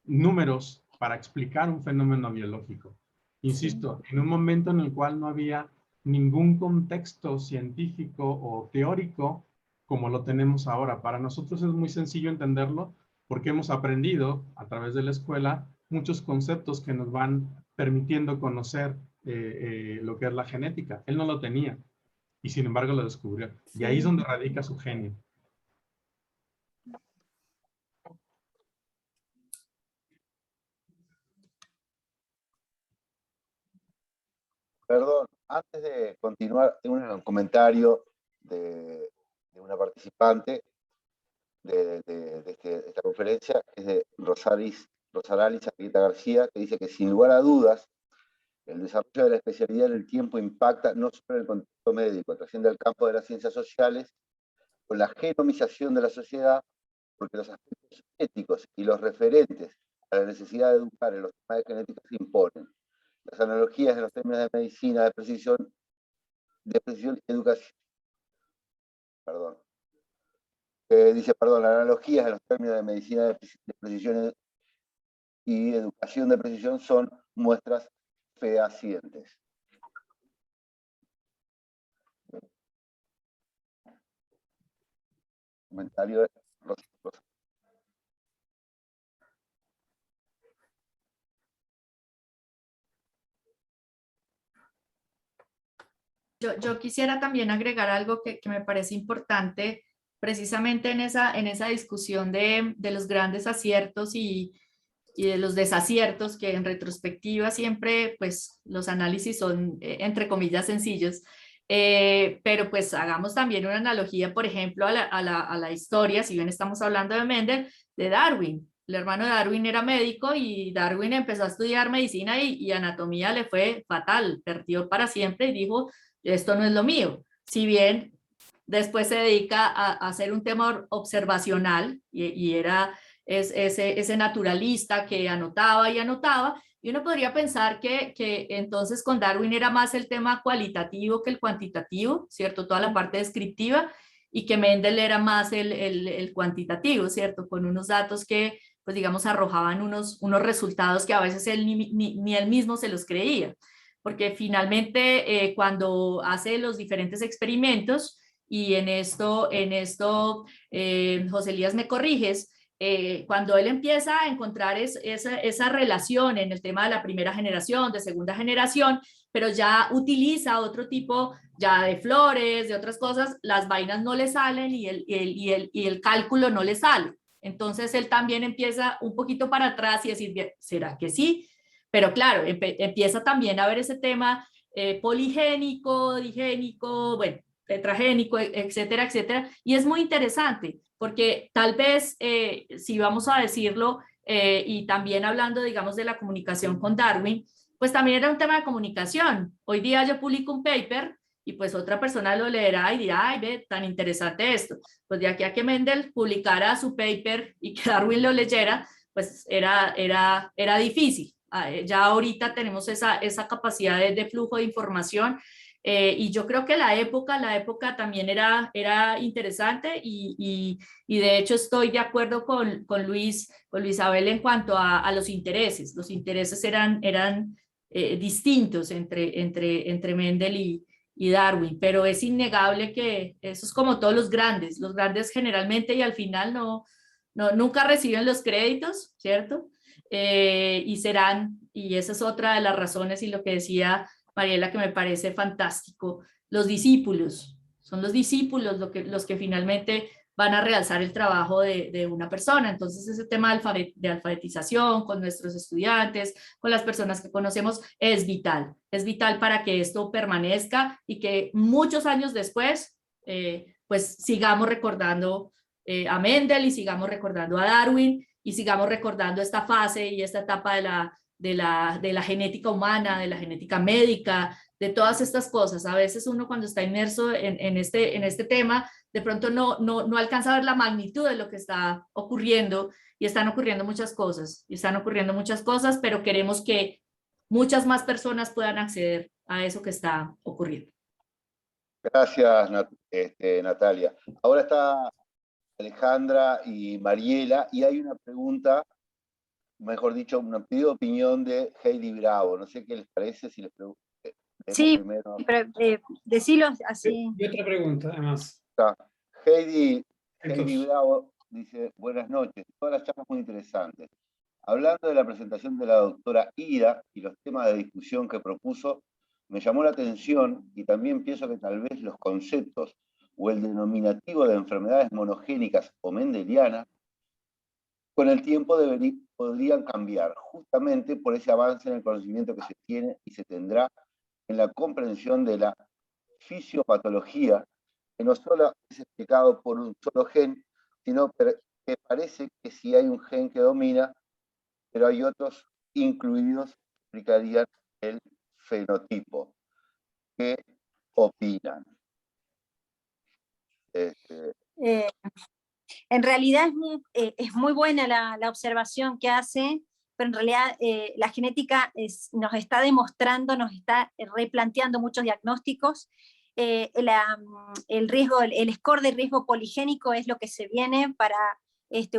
números para explicar un fenómeno biológico. Insisto, en un momento en el cual no había ningún contexto científico o teórico como lo tenemos ahora. Para nosotros es muy sencillo entenderlo porque hemos aprendido a través de la escuela muchos conceptos que nos van permitiendo conocer lo que es la genética. Él no lo tenía y sin embargo lo descubrió. Y ahí es donde radica su genio. Perdón, antes de continuar, tengo un comentario de una participante de esta conferencia, que es de Rosaralis Argueta García, que dice que sin lugar a dudas, el desarrollo de la especialidad en el tiempo impacta no solo en el contexto médico, trasciende al campo de las ciencias sociales, con la genomización de la sociedad, porque los aspectos éticos y los referentes a la necesidad de educar en los temas de genética se imponen. Las analogías de los términos de medicina, de precisión y educación. Perdón. Las analogías de los términos de medicina de precisión y educación de precisión son muestras fehacientes. Comentario de Rosa. Yo quisiera también agregar algo que me parece importante, precisamente en esa discusión de los grandes aciertos y de los desaciertos, que en retrospectiva siempre pues los análisis son entre comillas sencillos, pero pues hagamos también una analogía, por ejemplo, a la historia, si bien estamos hablando de Mendel, de Darwin. El hermano de Darwin era médico y Darwin empezó a estudiar medicina y anatomía le fue fatal, perdió para siempre y dijo, esto no es lo mío. Si bien después se dedica a hacer un tema observacional y era ese naturalista que anotaba y anotaba, y uno podría pensar que entonces con Darwin era más el tema cualitativo que el cuantitativo, ¿cierto? Toda la parte descriptiva, y que Mendel era más el cuantitativo, ¿cierto? Con unos datos que, pues digamos, arrojaban unos resultados que a veces él ni él mismo se los creía, porque finalmente cuando hace los diferentes experimentos, y en esto José Elías me corriges, cuando él empieza a encontrar esa relación en el tema de la primera generación, de segunda generación, pero ya utiliza otro tipo ya de flores, de otras cosas, las vainas no le salen y el cálculo no le sale. Entonces él también empieza un poquito para atrás y decir, ¿será que sí? Pero claro, empieza también a ver ese tema poligénico, digénico, bueno, tetragénico, etcétera, etcétera, y es muy interesante, porque tal vez, si vamos a decirlo, y también hablando, digamos, de la comunicación con Darwin, pues también era un tema de comunicación. Hoy día yo publico un paper y pues otra persona lo leerá y dirá, ay, ve, tan interesante esto. Pues de aquí a que Mendel publicara su paper y que Darwin lo leyera, pues era difícil. Ya ahorita tenemos esa capacidad de flujo de información, y yo creo que la época también era interesante y de hecho estoy de acuerdo con Luis Abel en cuanto a los intereses. Los intereses eran distintos entre Mendel y Darwin, pero es innegable que eso es como todos los grandes generalmente y al final nunca reciben los créditos, ¿cierto? Y esa es otra de las razones, y lo que decía Mariela, que me parece fantástico, los discípulos, son los discípulos los que finalmente van a realzar el trabajo de una persona. Entonces ese tema de alfabetización con nuestros estudiantes, con las personas que conocemos, es vital para que esto permanezca y que muchos años después pues sigamos recordando a Mendel y sigamos recordando a Darwin y sigamos recordando esta fase y esta etapa de la genética humana, de la genética médica, de todas estas cosas. A veces uno cuando está inmerso en este tema, de pronto no alcanza a ver la magnitud de lo que está ocurriendo, y están ocurriendo muchas cosas, pero queremos que muchas más personas puedan acceder a eso que está ocurriendo. Gracias, Natalia. Ahora está Alejandra y Mariela, y hay una pregunta, mejor dicho, una pedido de opinión de Heidi Bravo. No sé qué les parece, si les pregunto. Sí, primero. pero decilo así. Y otra pregunta, además. Heidi Bravo dice, buenas noches, todas las charlas muy interesantes. Hablando de la presentación de la doctora Ida y los temas de discusión que propuso, me llamó la atención, y también pienso que tal vez los conceptos o el denominativo de enfermedades monogénicas o mendelianas, con el tiempo podrían cambiar, justamente por ese avance en el conocimiento que se tiene y se tendrá en la comprensión de la fisiopatología, que no solo es explicado por un solo gen, sino que parece que si hay un gen que domina, pero hay otros incluidos que explicarían el fenotipo. ¿Qué opinan? En realidad es muy buena la observación que hace, pero en realidad la genética nos está demostrando, nos está replanteando muchos diagnósticos. El riesgo, el score de riesgo poligénico es lo que se viene para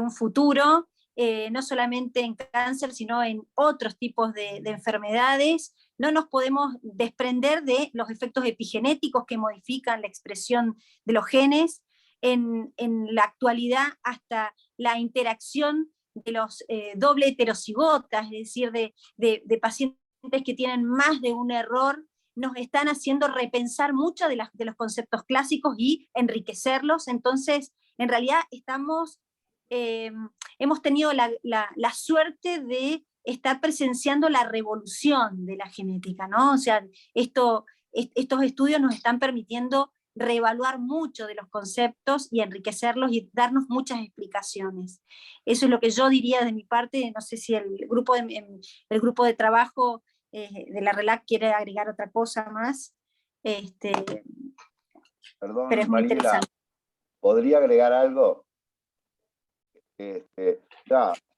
un futuro, no solamente en cáncer, sino en otros tipos de enfermedades. No nos podemos desprender de los efectos epigenéticos que modifican la expresión de los genes. En la actualidad, hasta la interacción de los doble heterocigotas, es decir, de pacientes que tienen más de un error, nos están haciendo repensar mucho de los conceptos clásicos y enriquecerlos. Entonces, en realidad hemos tenido la suerte de estar presenciando la revolución de la genética, ¿no? O sea, estos estudios nos están permitiendo reevaluar mucho de los conceptos y enriquecerlos y darnos muchas explicaciones. Eso es lo que yo diría de mi parte. No sé si el grupo de trabajo de la RELAC quiere agregar otra cosa más. Perdón, pero es muy Mariela, interesante. ¿podría agregar algo?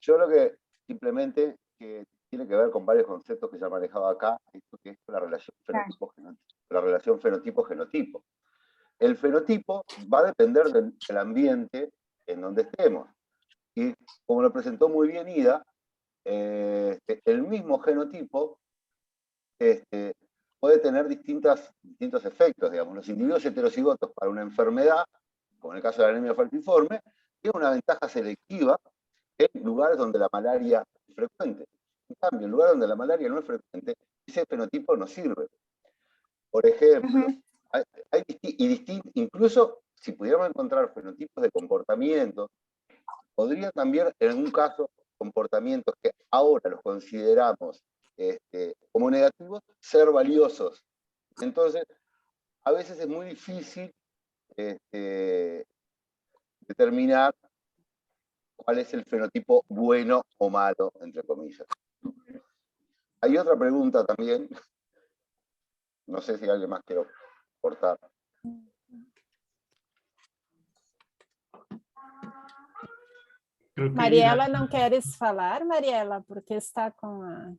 Yo lo que simplemente que tiene que ver con varios conceptos que ya he manejado acá, esto que es la relación fenotipo-genotipo. El fenotipo va a depender del ambiente en donde estemos. Y como lo presentó muy bien Ida, el mismo genotipo puede tener distintos efectos. Digamos, los individuos heterocigotos para una enfermedad, como en el caso de la anemia falciforme, tienen una ventaja selectiva en lugares donde la malaria es frecuente. En cambio, en lugares donde la malaria no es frecuente, ese fenotipo no sirve. Por ejemplo, incluso si pudiéramos encontrar fenotipos de comportamiento, podría también, en algún caso, comportamientos que ahora los consideramos como negativos, ser valiosos. Entonces, a veces es muy difícil determinar cuál es el fenotipo bueno o malo, entre comillas. Hay otra pregunta también. No sé si alguien más quiere aportar. Mariela, não queres falar, Mariela? Porque está con a...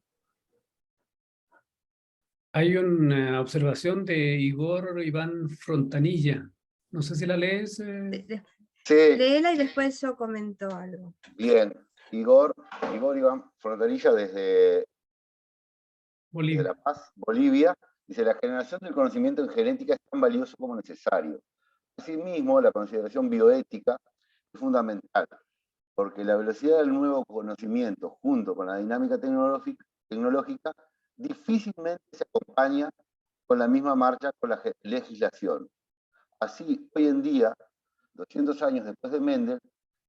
Hay una observación de Igor Iván Frontanilla. No sé si la lees. Sí. Léela y después yo comento algo. Bien. Igor Iván Frontanilla desde La Paz, Bolivia, dice: la generación del conocimiento en genética es tan valioso como necesario. Asimismo, la consideración bioética es fundamental, porque la velocidad del nuevo conocimiento, junto con la dinámica tecnológica, difícilmente se acompaña con la misma marcha con la legislación. Así, hoy en día, 200 años después de Mendel,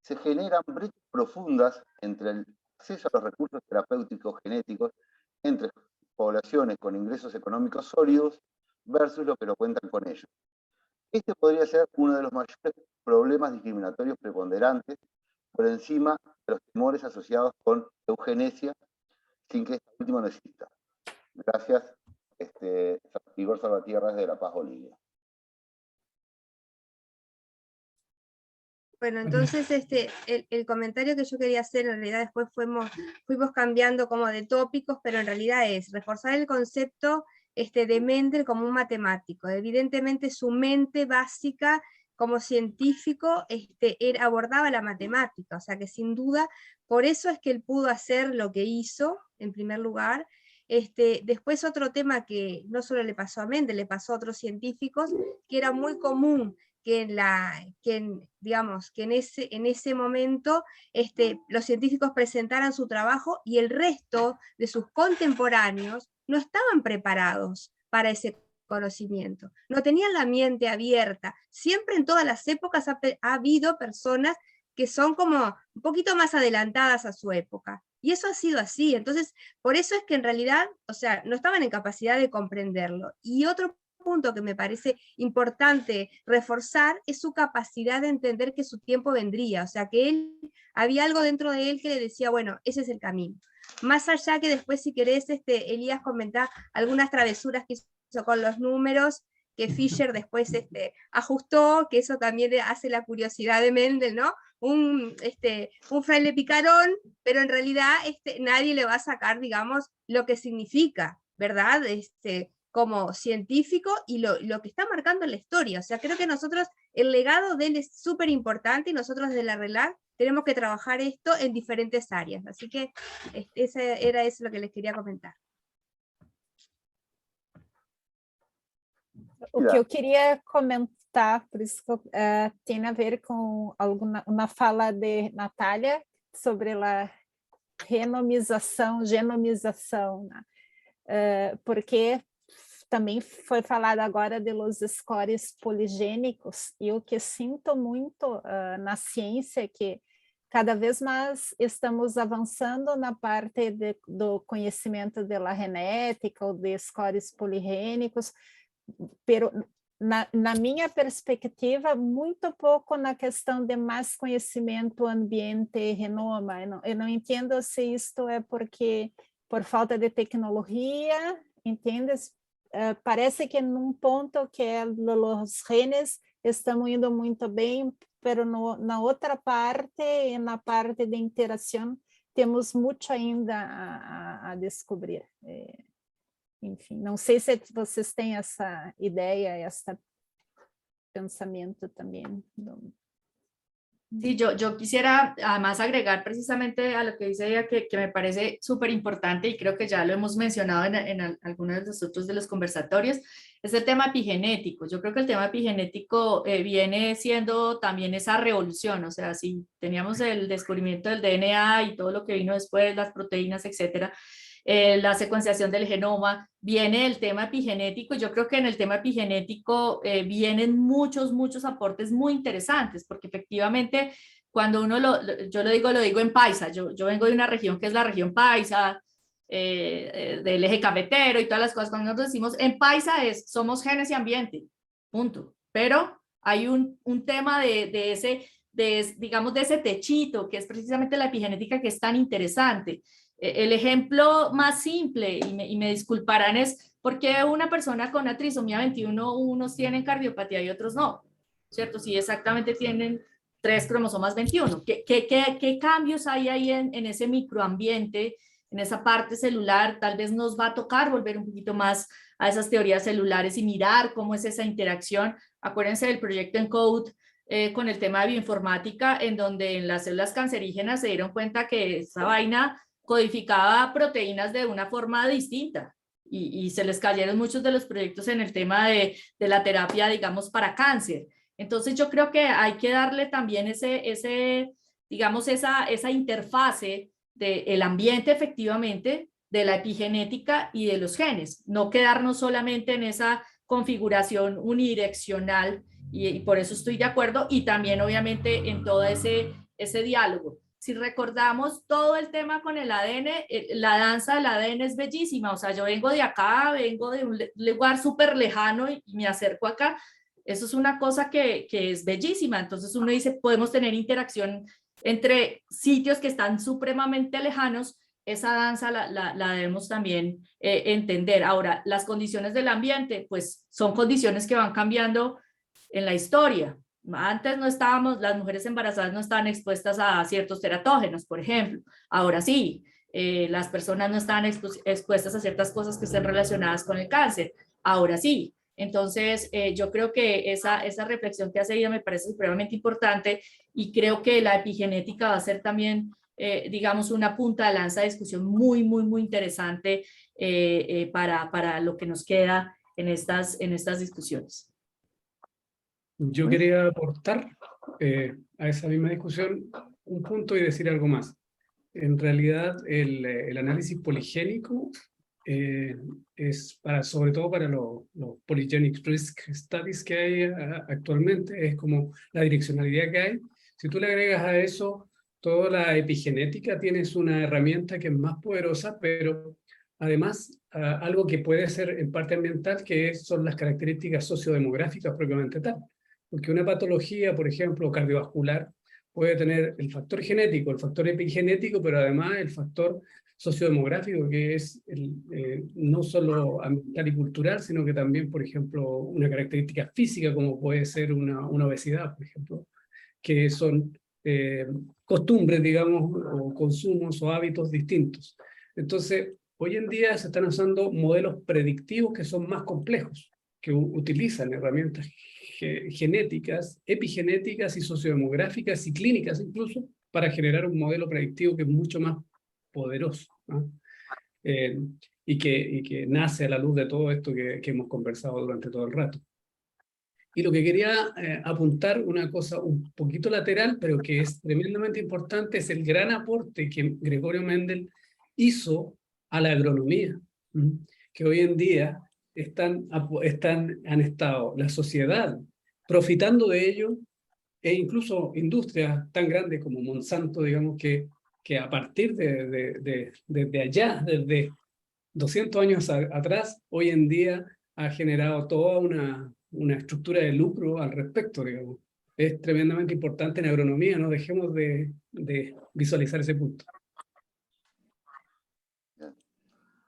se generan brechas profundas entre el acceso a los recursos terapéuticos genéticos entre poblaciones con ingresos económicos sólidos versus los que no cuentan con ellos. Este podría ser uno de los mayores problemas discriminatorios preponderantes por encima de los temores asociados con eugenesia, sin que esta última no exista. Gracias, Igor Salvatierra de La Paz, Bolivia. Bueno, entonces el comentario que yo quería hacer, en realidad después fuimos cambiando como de tópicos, pero en realidad es reforzar el concepto de Mendel como un matemático. Evidentemente su mente básica como científico abordaba la matemática, o sea que sin duda, por eso es que él pudo hacer lo que hizo, en primer lugar. Después otro tema que no solo le pasó a Mendel, le pasó a otros científicos, que era muy común que en ese momento los científicos presentaran su trabajo y el resto de sus contemporáneos no estaban preparados para ese conocimiento, no tenían la mente abierta. Siempre en todas las épocas ha habido personas que son como un poquito más adelantadas a su época, y eso ha sido así. Entonces, por eso es que en realidad, o sea, no estaban en capacidad de comprenderlo. Y otro punto que me parece importante reforzar es su capacidad de entender que su tiempo vendría, o sea, que había algo dentro de él que le decía, bueno, ese es el camino. Más allá que después, si querés, Elías comentar algunas travesuras que hizo con los números, que Fischer después ajustó, que eso también hace la curiosidad de Mendel, ¿no? Un fraile picarón, pero en realidad nadie le va a sacar, digamos, lo que significa, ¿verdad? Como científico y lo que está marcando en la historia. O sea, creo que nosotros, el legado de él es súper importante, y nosotros de la RELAC tenemos que trabajar esto en diferentes áreas. Así que era eso lo que les quería comentar. O que eu queria comentar, por isso que tem a ver com uma fala de Natália sobre a genomização, né? Porque também foi falado agora de los scores poligênicos, e o que sinto muito na ciência é que cada vez mais estamos avançando na parte do conhecimento da genética ou de scores poligênicos, pero na minha perspectiva, muito pouco na questão de mais conhecimento ambiente, genoma. Eu não entendo se isto é porque por falta de tecnologia, entendes? Parece que num ponto que os genes estão indo muito bem, pero na outra parte, na parte de interação, temos muito ainda a descobrir. Enfim, não sei se vocês têm essa ideia, esse pensamento também. Sí, yo quisiera además agregar precisamente a lo que dice ella, que me parece súper importante y creo que ya lo hemos mencionado en algunos de los otros de los conversatorios, es el tema epigenético. Yo creo que el tema epigenético viene siendo también esa revolución, o sea, si teníamos el descubrimiento del DNA y todo lo que vino después, las proteínas, etcétera, la secuenciación del genoma, viene el tema epigenético. Yo creo que en el tema epigenético vienen muchos aportes muy interesantes, porque efectivamente cuando uno yo lo digo en paisa, yo vengo de una región que es la región paisa, del eje cafetero y todas las cosas. Cuando nosotros decimos en paisa somos genes y ambiente, punto. Pero hay un tema digamos, de ese techito, que es precisamente la epigenética, que es tan interesante. El ejemplo más simple, y me disculparán, es por qué una persona con una trisomía 21, unos tienen cardiopatía y otros no, ¿cierto? Si exactamente tienen 3 cromosomas 21. ¿Qué cambios hay ahí en ese microambiente, en esa parte celular? Tal vez nos va a tocar volver un poquito más a esas teorías celulares y mirar cómo es esa interacción. Acuérdense del proyecto ENCODE, con el tema de bioinformática, en donde en las células cancerígenas se dieron cuenta que esa vaina codificaba proteínas de una forma distinta y se les cayeron muchos de los proyectos en el tema de la terapia, digamos, para cáncer. Entonces yo creo que hay que darle también digamos, esa interfase del ambiente efectivamente, de la epigenética y de los genes, no quedarnos solamente en esa configuración unidireccional, y por eso estoy de acuerdo, y también obviamente en todo ese diálogo. Si recordamos todo el tema con el ADN, la danza del ADN es bellísima. O sea, yo vengo de acá, vengo de un lugar súper lejano y me acerco acá. Eso es una cosa que es bellísima. Entonces uno dice, podemos tener interacción entre sitios que están supremamente lejanos. Esa danza la debemos también entender. Ahora, las condiciones del ambiente, pues son condiciones que van cambiando en la historia. Antes las mujeres embarazadas no estaban expuestas a ciertos teratógenos, por ejemplo. Ahora sí, las personas no estaban expuestas a ciertas cosas que estén relacionadas con el cáncer. Ahora sí. Entonces, yo creo que esa reflexión que hace ella me parece supremamente importante, y creo que la epigenética va a ser también, digamos, una punta de lanza de discusión muy interesante para lo que nos queda en estas discusiones. Yo quería aportar a esa misma discusión un punto y decir algo más. En realidad, el análisis poligénico es sobre todo para los polygenic risk studies que hay actualmente, es como la direccionalidad que hay. Si tú le agregas a eso toda la epigenética, tienes una herramienta que es más poderosa, pero además algo que puede ser en parte ambiental, que son las características sociodemográficas propiamente tal. Porque una patología, por ejemplo, cardiovascular, puede tener el factor genético, el factor epigenético, pero además el factor sociodemográfico, que es no solo ambiental y cultural, sino que también, por ejemplo, una característica física, como puede ser una obesidad, por ejemplo, que son costumbres, digamos, o consumos o hábitos distintos. Entonces, hoy en día se están usando modelos predictivos que son más complejos, que utilizan herramientas genéticas, epigenéticas y sociodemográficas y clínicas incluso, para generar un modelo predictivo que es mucho más poderoso, ¿no? Y que nace a la luz de todo esto que hemos conversado durante todo el rato. Y lo que quería apuntar, una cosa un poquito lateral, pero que es tremendamente importante, es el gran aporte que Gregorio Mendel hizo a la agronomía, que hoy en día han estado la sociedad profitando de ello, e incluso industrias tan grandes como Monsanto, digamos, que a partir de allá, desde 200 años atrás, hoy en día ha generado toda una estructura de lucro al respecto, digamos. Es tremendamente importante en agronomía, no dejemos de visualizar ese punto.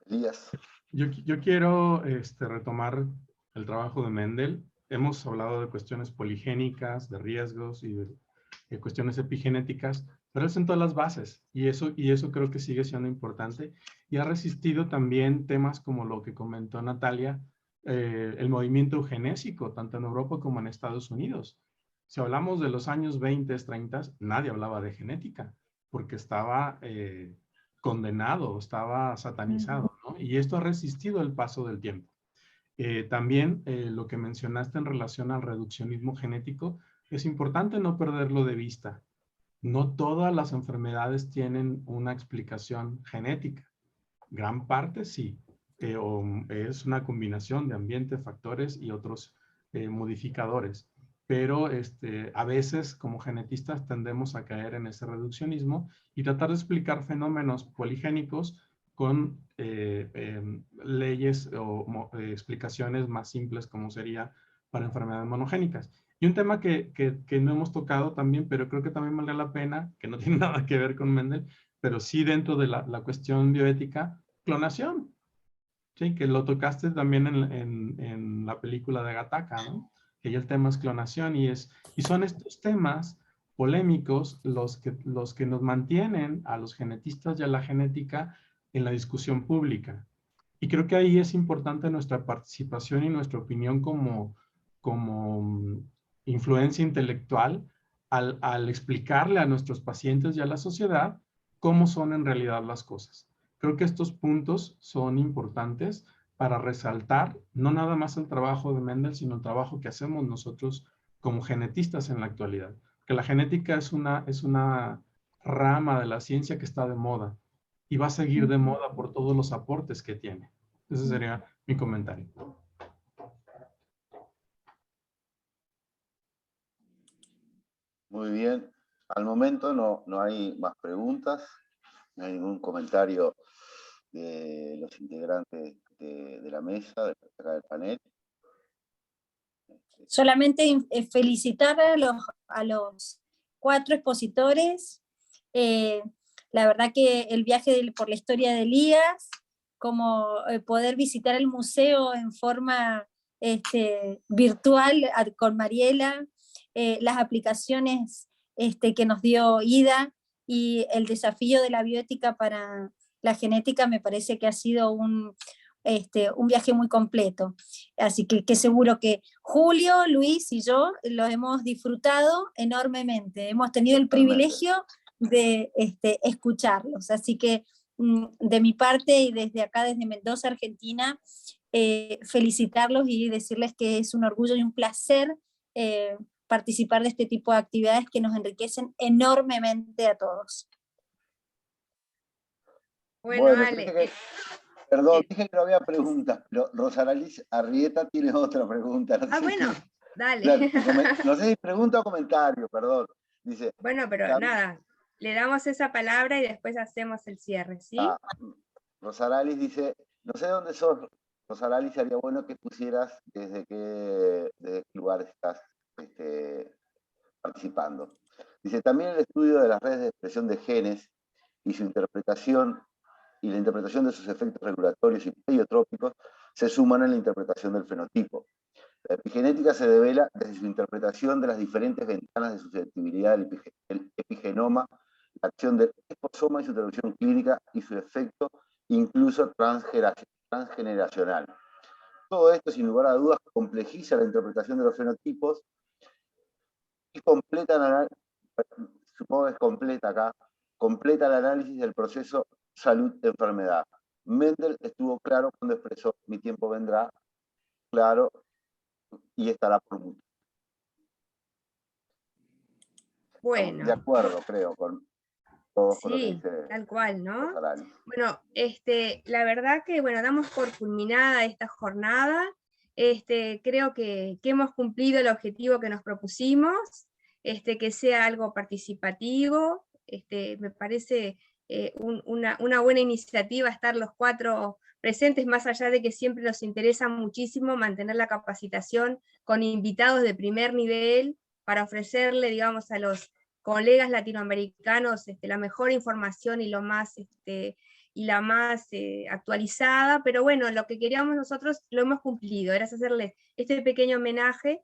Elías. Yo quiero retomar el trabajo de Mendel. Hemos hablado de cuestiones poligénicas, de riesgos y de cuestiones epigenéticas, pero él sentó las bases y eso creo que sigue siendo importante. Y ha resistido también temas como lo que comentó Natalia, el movimiento eugenésico, tanto en Europa como en Estados Unidos. Si hablamos de los años 20, 30, nadie hablaba de genética, porque estaba condenado, estaba satanizado, ¿no? Y esto ha resistido el paso del tiempo. También lo que mencionaste en relación al reduccionismo genético, es importante no perderlo de vista. No todas las enfermedades tienen una explicación genética. Gran parte sí, es una combinación de ambiente, factores y otros modificadores. Pero a veces como genetistas tendemos a caer en ese reduccionismo y tratar de explicar fenómenos poligénicos con leyes o explicaciones más simples como sería para enfermedades monogénicas. Y un tema que no hemos tocado también, pero creo que también vale la pena, que no tiene nada que ver con Mendel, pero sí dentro de la cuestión bioética, clonación. Sí, que lo tocaste también en la película de Gattaca, ¿no? Que ya el tema es clonación y son estos temas polémicos los que nos mantienen a los genetistas y a la genética en la discusión pública. Y creo que ahí es importante nuestra participación y nuestra opinión como influencia intelectual al explicarle a nuestros pacientes y a la sociedad cómo son en realidad las cosas. Creo que estos puntos son importantes para resaltar no nada más el trabajo de Mendel, sino el trabajo que hacemos nosotros como genetistas en la actualidad. Que la genética es una rama de la ciencia que está de moda y va a seguir de moda por todos los aportes que tiene. Ese sería mi comentario. Muy bien. Al momento no hay más preguntas, no hay ningún comentario de los integrantes de la mesa, de acá del panel. Solamente felicitar a los 4 expositores. La verdad que el viaje por la historia de Elías, como poder visitar el museo en forma virtual con Mariela, las aplicaciones que nos dio Ida y el desafío de la bioética para la genética me parece que ha sido un viaje muy completo. Así que seguro que Julio, Luis y yo lo hemos disfrutado enormemente. Hemos tenido el privilegio de escucharlos. Así que de mi parte y desde acá, desde Mendoza, Argentina, felicitarlos y decirles que es un orgullo y un placer participar de este tipo de actividades que nos enriquecen enormemente a todos. Bueno, Ale. Perdón, dije que no había preguntas, pero Rosaliz Arrieta tiene otra pregunta. No sé bueno, dale. Claro, no sé si pregunta o comentario, perdón. Dice, bueno, pero nada, le damos esa palabra y después hacemos el cierre, ¿sí? Rosaliz dice, no sé dónde sos, Rosaliz, sería bueno que pusieras desde qué lugar estás participando. Dice, también el estudio de las redes de expresión de genes y su interpretación y la interpretación de sus efectos regulatorios y pleiotrópicos se suman en la interpretación del fenotipo. La epigenética se devela desde su interpretación de las diferentes ventanas de susceptibilidad del epigenoma, la acción del esposoma y su traducción clínica y su efecto incluso transgeneracional. Todo esto, sin lugar a dudas, complejiza la interpretación de los fenotipos y completan supongo que es completa acá, completa el análisis del proceso salud-enfermedad. Mendel estuvo claro cuando expresó: mi tiempo vendrá, claro, y estará por mucho. Bueno. De acuerdo, creo, con todos con lo que Sí, dice tal cual, ¿no? los análisis. Bueno, la verdad que, bueno, damos por culminada esta jornada. Creo que hemos cumplido el objetivo que nos propusimos, que sea algo participativo. Me parece una buena iniciativa estar los 4 presentes, más allá de que siempre nos interesa muchísimo mantener la capacitación con invitados de primer nivel para ofrecerle, digamos, a los colegas latinoamericanos la mejor información y la más actualizada, pero bueno, lo que queríamos nosotros lo hemos cumplido, era hacerles este pequeño homenaje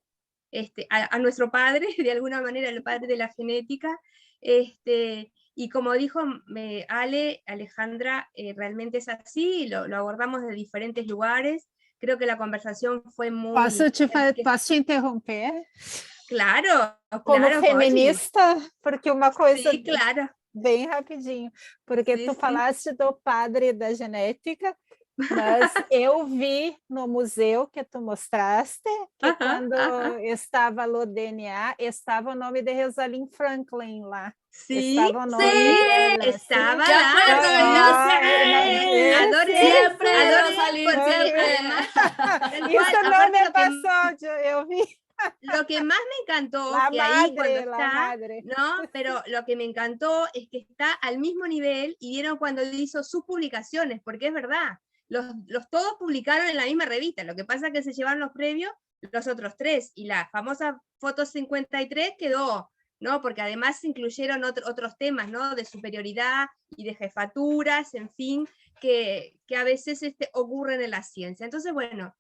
a nuestro padre, de alguna manera, el padre de la genética, y como dijo Alejandra, realmente es así, lo abordamos de diferentes lugares. Creo que la conversación fue muy... Posso te interromper? Claro, Como claro, feminista, porque uma coisa... Sí, claro. Bem rapidinho, porque Sim, tu sim. falaste do padre da genética, mas eu vi no museu que tu mostraste, que quando estava no DNA, estava o nome de Rosalind Franklin lá. Sí, estava o nome dela, estaba ¿sí? De acuerdo, yo Adoré, siempre adoré, Rosalind porque siempre. además, tal cual, Isso não aparte me lo que- passou, eu vi. Lo que más me encantó, La que ahí cuando madre, la está, madre. ¿no? Pero lo que me encantó es que está al mismo nivel, y vieron cuando hizo sus publicaciones, porque es verdad, los todos publicaron en la misma revista, lo que pasa es que se llevaron los premios los otros 3, y la famosa foto 53 quedó, ¿no? Porque además se incluyeron otros temas, ¿no? De superioridad y de jefaturas, en fin, que a veces ocurren en la ciencia. Entonces, bueno,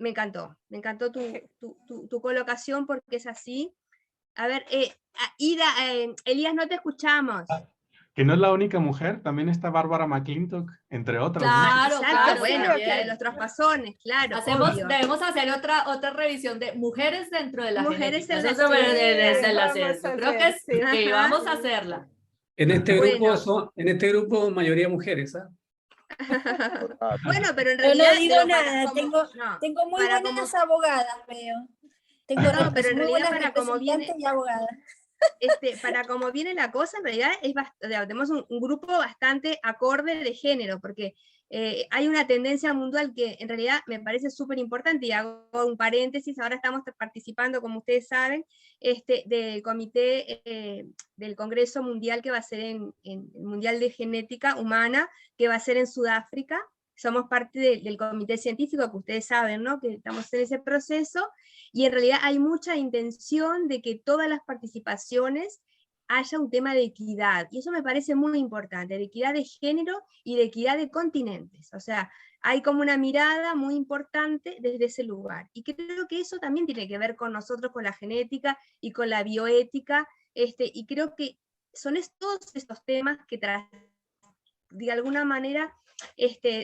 me encantó tu colocación, porque es así. A ver, Ida, Elías, no te escuchamos. Que no es la única mujer, también está Bárbara McClintock, entre otras. Claro, Exacto, claro, bueno, también. la de los traspasones, claro, obvio. Debemos hacer otra revisión de mujeres dentro de la Mujeres genética. en la Eso ciencia. es la Vamos ciencia. a Creo hacer, que, sí. que Ajá. vamos a hacerla. En este grupo, Bueno. en este grupo mayoría mujeres, ¿ah? Bueno, pero en Yo realidad... no digo digo, nada, no, tengo muy para buenas abogadas, veo. Tengo No, pero en muy realidad buenas para como viene... representantes y abogadas. Para cómo viene la cosa, en realidad tenemos un grupo bastante acorde de género, porque hay una tendencia mundial que en realidad me parece súper importante, y hago un paréntesis. Ahora estamos participando, como ustedes saben, del comité del Congreso Mundial, que va a ser en el Mundial de Genética Humana, que va a ser en Sudáfrica. Somos parte del comité científico, que ustedes saben, ¿no? Que estamos en ese proceso, y en realidad hay mucha intención de que todas las participaciones haya un tema de equidad, y eso me parece muy importante, de equidad de género y de equidad de continentes. O sea, hay como una mirada muy importante desde ese lugar, y creo que eso también tiene que ver con nosotros, con la genética y con la bioética, y creo que son todos estos temas que de alguna manera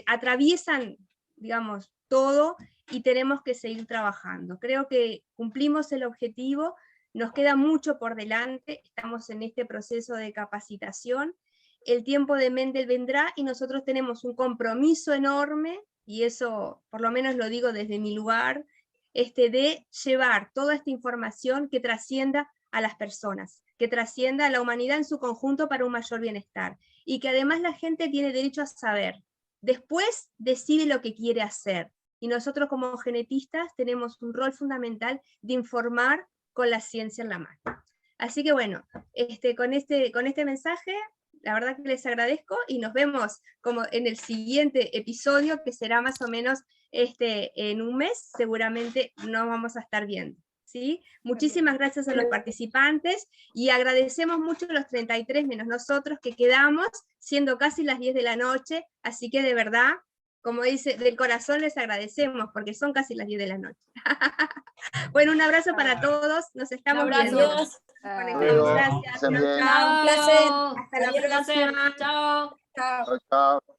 atraviesan, digamos, todo, y tenemos que seguir trabajando. Creo que cumplimos el objetivo, nos queda mucho por delante, estamos en este proceso de capacitación, el tiempo de Mendel vendrá, y nosotros tenemos un compromiso enorme, y eso por lo menos lo digo desde mi lugar, de llevar toda esta información que trascienda a las personas, que trascienda a la humanidad en su conjunto para un mayor bienestar, y que además la gente tiene derecho a saber. Después decide lo que quiere hacer, y nosotros como genetistas tenemos un rol fundamental de informar con la ciencia en la mano. Así que bueno, con este mensaje, la verdad que les agradezco, y nos vemos como en el siguiente episodio, que será más o menos en un mes, seguramente nos vamos a estar viendo. ¿Sí? Muchísimas gracias a los participantes, y agradecemos mucho a los 33 menos nosotros que quedamos, siendo casi las 10 de la noche, así que de verdad, como dice, del corazón les agradecemos, porque son casi las 10 de la noche. Bueno, un abrazo para todos, nos estamos viendo. Adiós. Conectamos, gracias. Bien. Chao. Un placer. Hasta la próxima. Chao. Chao. Chao, chao.